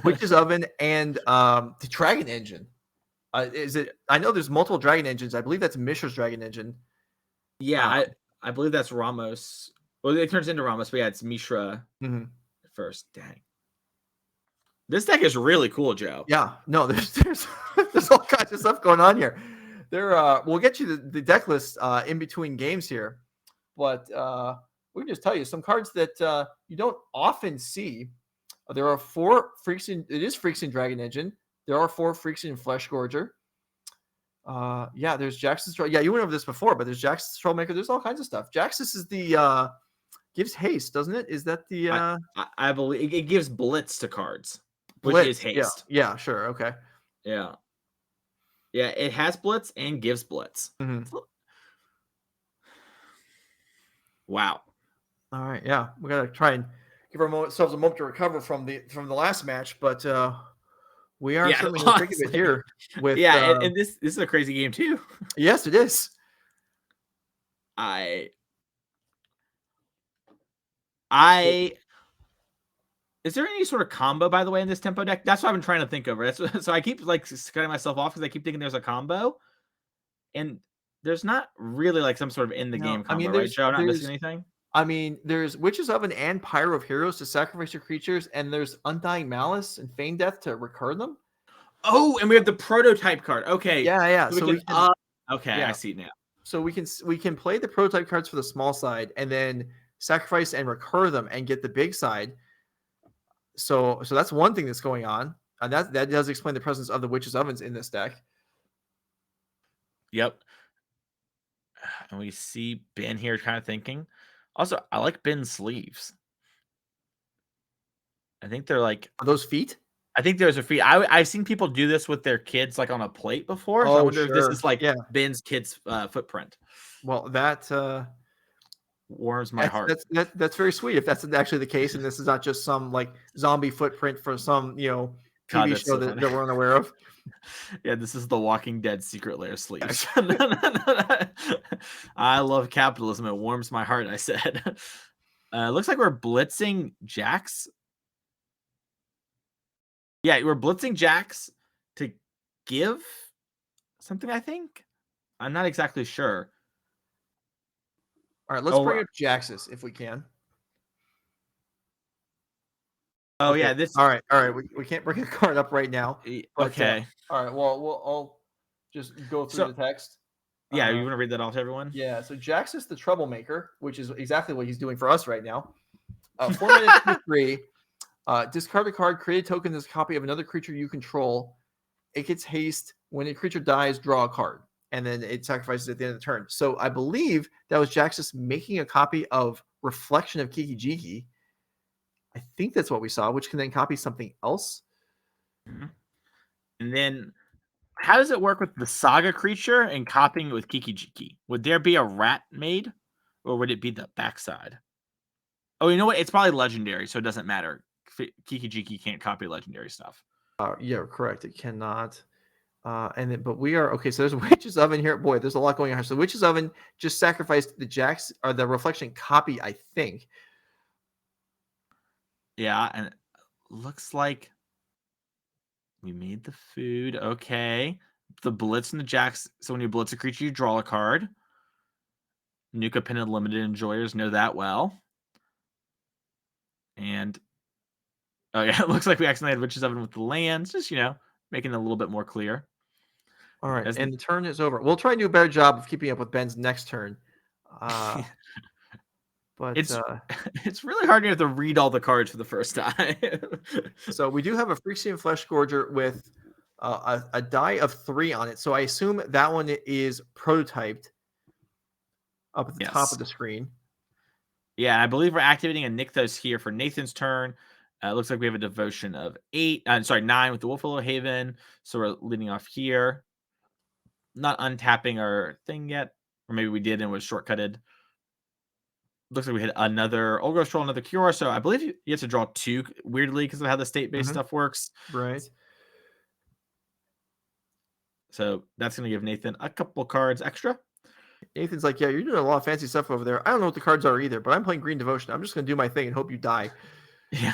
Witch's Oven and the Dragon Engine. Is it? I know there's multiple Dragon Engines. I believe that's Mishra's Dragon Engine. Yeah, I believe that's Ramos. Well, it turns into Ramos, but yeah, it's Mishra first. Dang. This deck is really cool, Joe. Yeah, no, there's all kinds of stuff going on here. We'll get you the deck list in between games here, but we can just tell you some cards that you don't often see. There are 4 Freaks in. It is Freaks in Dragon Engine. There are 4 Freaks in Flesh Gorger. There's Jax's. Yeah, you went over this before, but there's Jax's Troublemaker. There's all kinds of stuff. Jax's is the gives haste, doesn't it? Is that the? I believe it gives blitz to cards. Blitz, which is haste. Yeah, sure. Okay. Yeah. Yeah, it has blitz and gives blitz. Mm-hmm. Wow. All right. Yeah, we gotta try and give ourselves a moment to recover from the last match, but we are certainly in the thick of it here. With and this is a crazy game too. Yes, it is. Is there any sort of combo, by the way, in this tempo deck? That's what I've been trying to think over. So I keep like cutting myself off because I keep thinking there's a combo, and there's not really like some sort of in the game combo, right, Joe? I'm not missing anything. I mean, there's Witch's Oven and Pyro of Heroes to sacrifice your creatures, and there's Undying Malice and Feign Death to recur them. Oh, and we have the prototype card. Okay. Yeah. I see it now. So we can play the prototype cards for the small side, and then sacrifice and recur them and get the big side. So that's one thing that's going on, and that does explain the presence of the Witch's Ovens in this deck. Yep. And we see Ben here kind of thinking. Also, I like Ben's sleeves. I think they're like... Are those feet? I think there's a feet. I've seen people do this with their kids like on a plate before. So I wonder if this is like Ben's kid's footprint. Well, that... warms my heart. That's very sweet if that's actually the case, and this is not just some like zombie footprint for some TV show that we're unaware of. Yeah, this is the Walking Dead secret lair sleeves. I love capitalism. It warms my heart. I said. Looks like we're blitzing Jax. Yeah, we're blitzing Jax to give something. I think I'm not exactly sure. All right, let's bring up Jax's if we can. Oh, okay. Yeah. All right. We can't bring a card up right now. But, okay. All right. Well, I'll just go through the text. Yeah, you want to read that off to everyone? Yeah. So Jax is the Troublemaker, which is exactly what he's doing for us right now. 4 minutes to 3. Discard a card. Create a token as a copy of another creature you control. It gets haste. When a creature dies, draw a card. And then it sacrifices at the end of the turn. So I believe that was Jax just making a copy of Reflection of Kiki Jiki. I think that's what we saw, which can then copy something else. Mm-hmm. And then how does it work with the Saga creature and copying it with Kiki Jiki? Would there be a rat made, or would it be the backside? Oh, you know what? It's probably legendary, so it doesn't matter. Kiki Jiki can't copy legendary stuff. Yeah, correct. It cannot. But we are okay. So there's a Witch's Oven here. Boy, there's a lot going on here. So Witch's Oven just sacrificed the Jax or the Reflection copy, I think. Yeah, and it looks like we made the food. Okay. The Blitz and the Jax. So when you blitz a creature, you draw a card. Nuka Penned Limited enjoyers know that well. And oh yeah, it looks like we accidentally had Witch's Oven with the lands, just making it a little bit more clear. All right, and the turn is over. We'll try and do a better job of keeping up with Ben's next turn. But it's really hard to have to read all the cards for the first time. So we do have a Phyrexian Flesh Gorger with a die of 3 on it. So I assume that one is prototyped up at the top of the screen. Yeah, I believe we're activating a Nykthos here for Nathan's turn. It looks like we have a devotion of 9 with the Wolfwillow Haven. So we're leading off here. Not untapping our thing yet. Or maybe we did and was shortcutted. Looks like we hit another Old Growth Troll, another Kiora. So I believe you have to draw 2 weirdly because of how the state-based stuff works. Right. So that's going to give Nathan a couple cards extra. Nathan's like, yeah, you're doing a lot of fancy stuff over there. I don't know what the cards are either, but I'm playing Green Devotion. I'm just going to do my thing and hope you die. Yeah,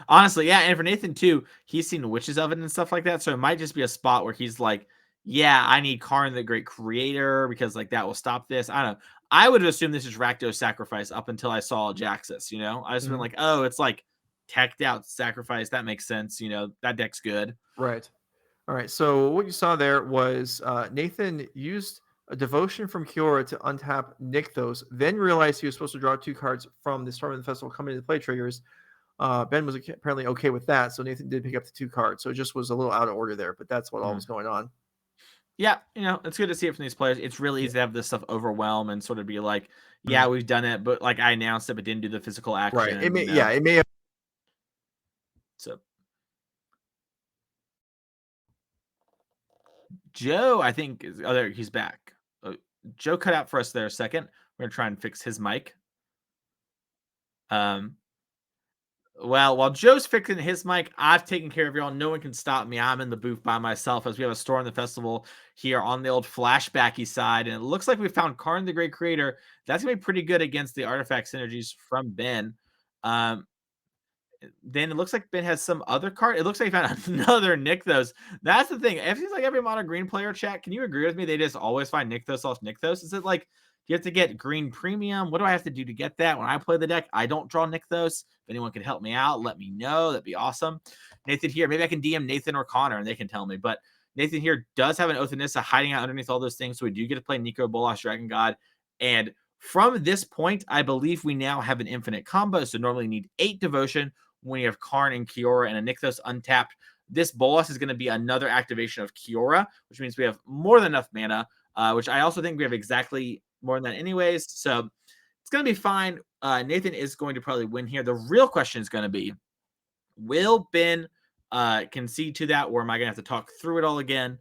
honestly, yeah. And for Nathan too, he's seen Witch's Oven and stuff like that. So it might just be a spot where he's like, yeah, I need Karn the Great Creator because like that will stop this. I don't know. I would assume this is Rakdos Sacrifice up until I saw Jaxus, I just been like, oh, it's like teched out Sacrifice. That makes sense. That deck's good. Right. All right. So what you saw there was Nathan used a devotion from Kiora to untap Nykthos, then realized he was supposed to draw 2 cards from the Storm of the Festival coming into play triggers. Ben was apparently okay with that, so Nathan did pick up the 2 cards. So it just was a little out of order there, but that's what all was going on. Yeah, it's good to see it from these players. It's really easy to have this stuff overwhelm and sort of be like, yeah, we've done it, but like I announced it, but didn't do the physical action. Right. It may have. So Joe, I think there he's back. Joe cut out for us there a second. We're gonna try and fix his mic. Well, while Joe's fixing his mic, I've taken care of y'all. No one can stop me. I'm in the booth by myself as we have a Storm the Festival here on the old flashbacky side. And it looks like we found Karn the Great Creator. That's going to be pretty good against the artifact synergies from Ben. Then it looks like Ben has some other card. It looks like he found another Nykthos. That's the thing. It seems like every Mono Green player chat, can you agree with me? They just always find Nykthos off Nykthos. Is it like, you have to get green premium? What do I have to do to get that? When I play the deck, I don't draw Nykthos. If anyone can help me out, let me know. That'd be awesome. Nathan here, maybe I can DM Nathan or Connor and they can tell me. But Nathan here does have an Oath of Nissa hiding out underneath all those things. So we do get to play Nico Bolas Dragon God. And from this point, I believe we now have an infinite combo. So normally you need 8 devotion when you have Karn and Kiora and a Nykthos untapped. This Bolas is going to be another activation of Kiora, which means we have more than enough mana, which I also think we have exactly more than that anyways. So it's going to be fine. Nathan is going to probably win here. The real question is going to be, will Ben concede to that, or am I going to have to talk through it all again?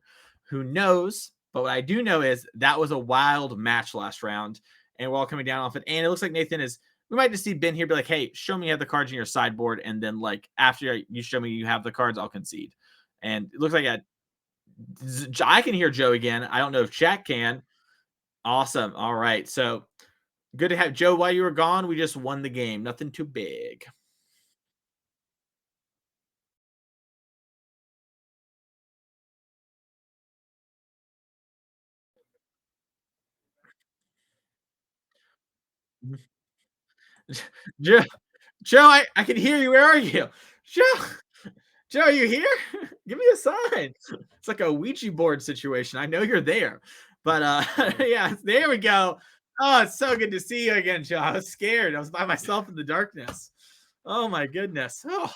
Who knows? But what I do know is that was a wild match last round, and we're all coming down off it. And it looks like Nathan is, we might just see Ben here be like, hey, show me you have the cards in your sideboard, and then like after you show me you have the cards, I'll concede. And it looks like I can hear Joe again. I don't know if chat can. Awesome. All right. So good to have Joe. While you were gone, we just won the game. Nothing too big. Joe, I can hear you. Where are you? Joe, are you here? Give me a sign. It's like a Ouija board situation. I know you're there. But yeah, there we go. Oh, it's so good to see you again, Joe. I was scared. I was by myself in the darkness. Oh my goodness. Oh,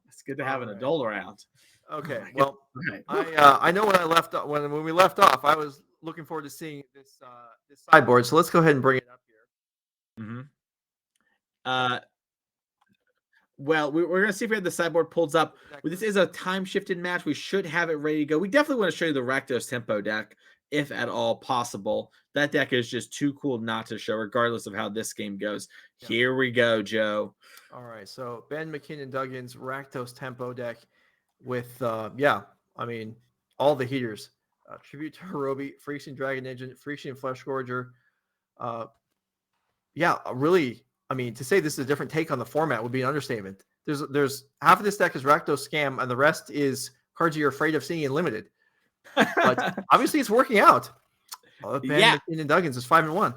it's good to have an adult around. Okay. Well, I know when I left when we left off, I was looking forward to seeing this sideboard. So let's go ahead and bring it up here. Well, we're going to see if we have the sideboard pulls up. This is a time-shifted match. We should have it ready to go. We definitely want to show you the Rakdos Tempo deck. if at all possible. That deck is just too cool not to show, regardless of how this game goes. Yeah. Here we go, Joe. All right, so Ben McKinnon Duggan's Rakdos Tempo deck with, I mean, all the heaters. Tribute to Hirobi, Phyrexian Dragon Engine, Phyrexian Flesh Gorger. Really, I mean, to say this is a different take on the format would be an understatement. There's half of this deck is Rakdos Scam, and the rest is cards you're afraid of seeing in limited. But obviously it's working out. Ben McKinnon Duggans is 5-1.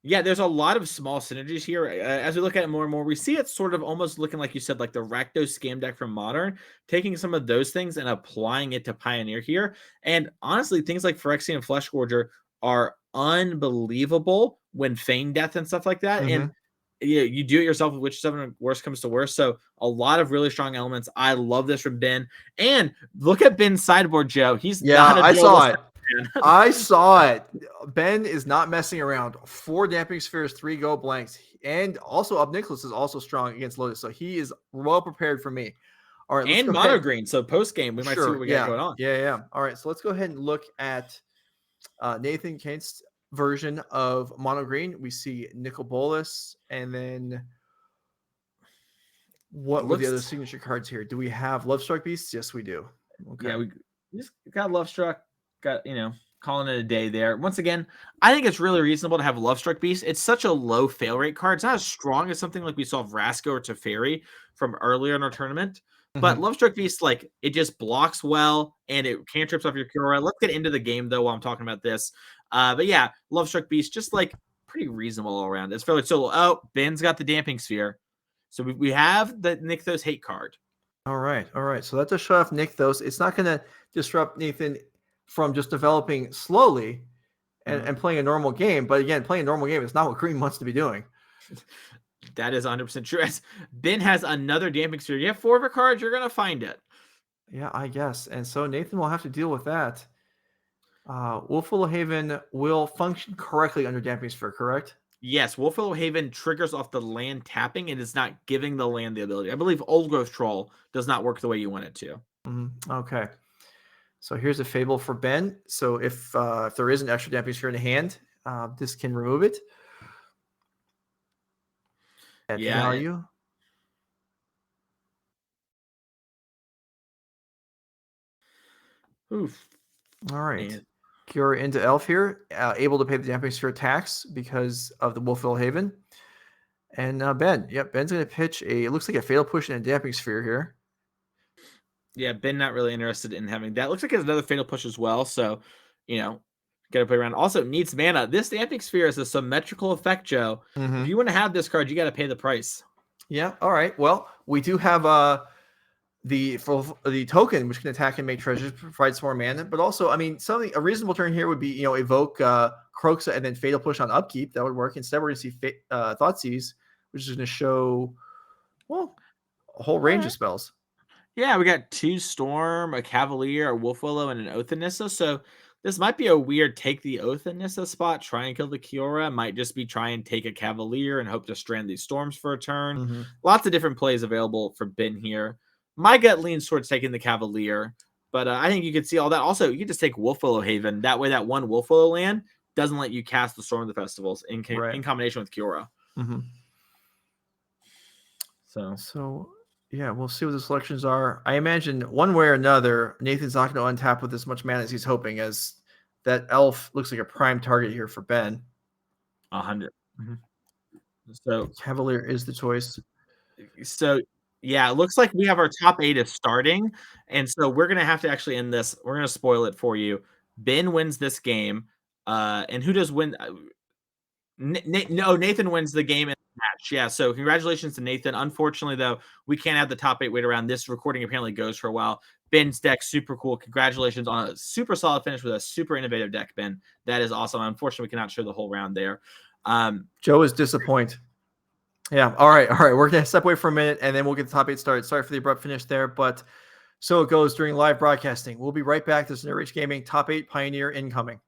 Yeah, there's a lot of small synergies here. As we look at it more and more, we see it sort of almost looking like you said, like the Rakdos Scam deck from Modern, taking some of those things and applying it to Pioneer here. And honestly, things like Phyrexian Flesh Gorger are unbelievable when Feign Death and stuff like that. And you do it yourself with Witch 7, worst comes to worst. So a lot of really strong elements. I love this from Ben. And look at Ben's sideboard, Joe. He's I saw it. I saw it. Ben is not messing around. 4 Damping Spheres, 3 Go Blanks, and also Up Nicholas is also strong against Lotus, so he is well prepared for me. All right, and mono green. So post game, we might see what we got going on. Yeah. All right, so let's go ahead and look at Nathan Kent's version of mono green. We see Nicol Bolas, and then what were the other signature cards here? Do we have Lovestruck Beast? Yes, we do. Okay. Yeah, we just got Lovestruck. Got, calling it a day there. Once again, I think it's really reasonable to have Lovestruck Beast. It's such a low fail rate card. It's not as strong as something like we saw Vraska or Teferi from earlier in our tournament. But Lovestruck Beast, like, it just blocks well and it cantrips off your Kiora. Let's get into the game, though, while I'm talking about this. But yeah, Lovestruck Beast, just like pretty reasonable all around. It's fairly so. Oh, Ben's got the Damping Sphere. So we have the Nykthos hate card. All right. So that does show off Nykthos. It's not going to disrupt Nathan from just developing slowly and playing a normal game. But again, playing a normal game is not what Green wants to be doing. That is 100% true. As Ben has another Damping Sphere. You have 4 of your cards, you're going to find it. Yeah, I guess. And so Nathan will have to deal with that. Wolfwillow Haven will function correctly under Damping Sphere, correct? Yes, Wolfwillow Haven triggers off the land tapping and is not giving the land the ability. I believe Old Growth Troll does not work the way you want it to. Okay. So here's a Fable for Ben. So if there is an extra Damping Sphere in the hand, this can remove it. Are you? Oof. All right. Man. Kiora into Elf here, able to pay the Damping Sphere tax because of the Wolfwillow Haven. And Ben. Yep, Ben's going to pitch it looks like a Fatal Push and a Damping Sphere here. Yeah, Ben not really interested in having that. Looks like it's another Fatal Push as well. So, got to play around. Also, needs mana. This Damping Sphere is a symmetrical effect, Joe. If you want to have this card, you got to pay the price. Yeah. All right. Well, we do have the token, which can attack and make treasures, provides more mana. But also, I mean, a reasonable turn here would be, evoke Kroxa and then Fatal Push on upkeep. That would work. Instead, we're going to see Thoughtseize, which is going to show, a whole range of spells. Yeah, we got 2 Storm, a Cavalier, a Wolfwillow, and an Oath of Nissa. So this might be a weird take the Oath of Nissa spot, try and kill the Kiora. Might just be try and take a Cavalier and hope to strand these Storms for a turn. Lots of different plays available for Ben here. My gut leans towards taking the Cavalier, but I think you could see all that. Also, you can just take Wolfwillow Haven. That way, that one Wolfwillow land doesn't let you cast the Storm of the Festivals in combination with Kiora. So yeah, we'll see what the selections are. I imagine one way or another, Nathan's not going to untap with as much mana as he's hoping, as that Elf looks like a prime target here for Ben. 100. So Cavalier is the choice. So yeah, it looks like we have our top 8 is starting, and so we're going to have to actually end this. We're going to spoil it for you. Ben wins this game, and who does win? Nathan wins the game in the match. Yeah, so congratulations to Nathan. Unfortunately, though, we can't have the top 8 wait around. This recording apparently goes for a while. Ben's deck, super cool. Congratulations on a super solid finish with a super innovative deck, Ben. That is awesome. Unfortunately, we cannot show the whole round there. Joe is disappointed. Yeah. All right. We're going to step away for a minute, and then we'll get the top 8 started. Sorry for the abrupt finish there, but so it goes during live broadcasting. We'll be right back. This is Nerd Rage Gaming top 8 Pioneer incoming.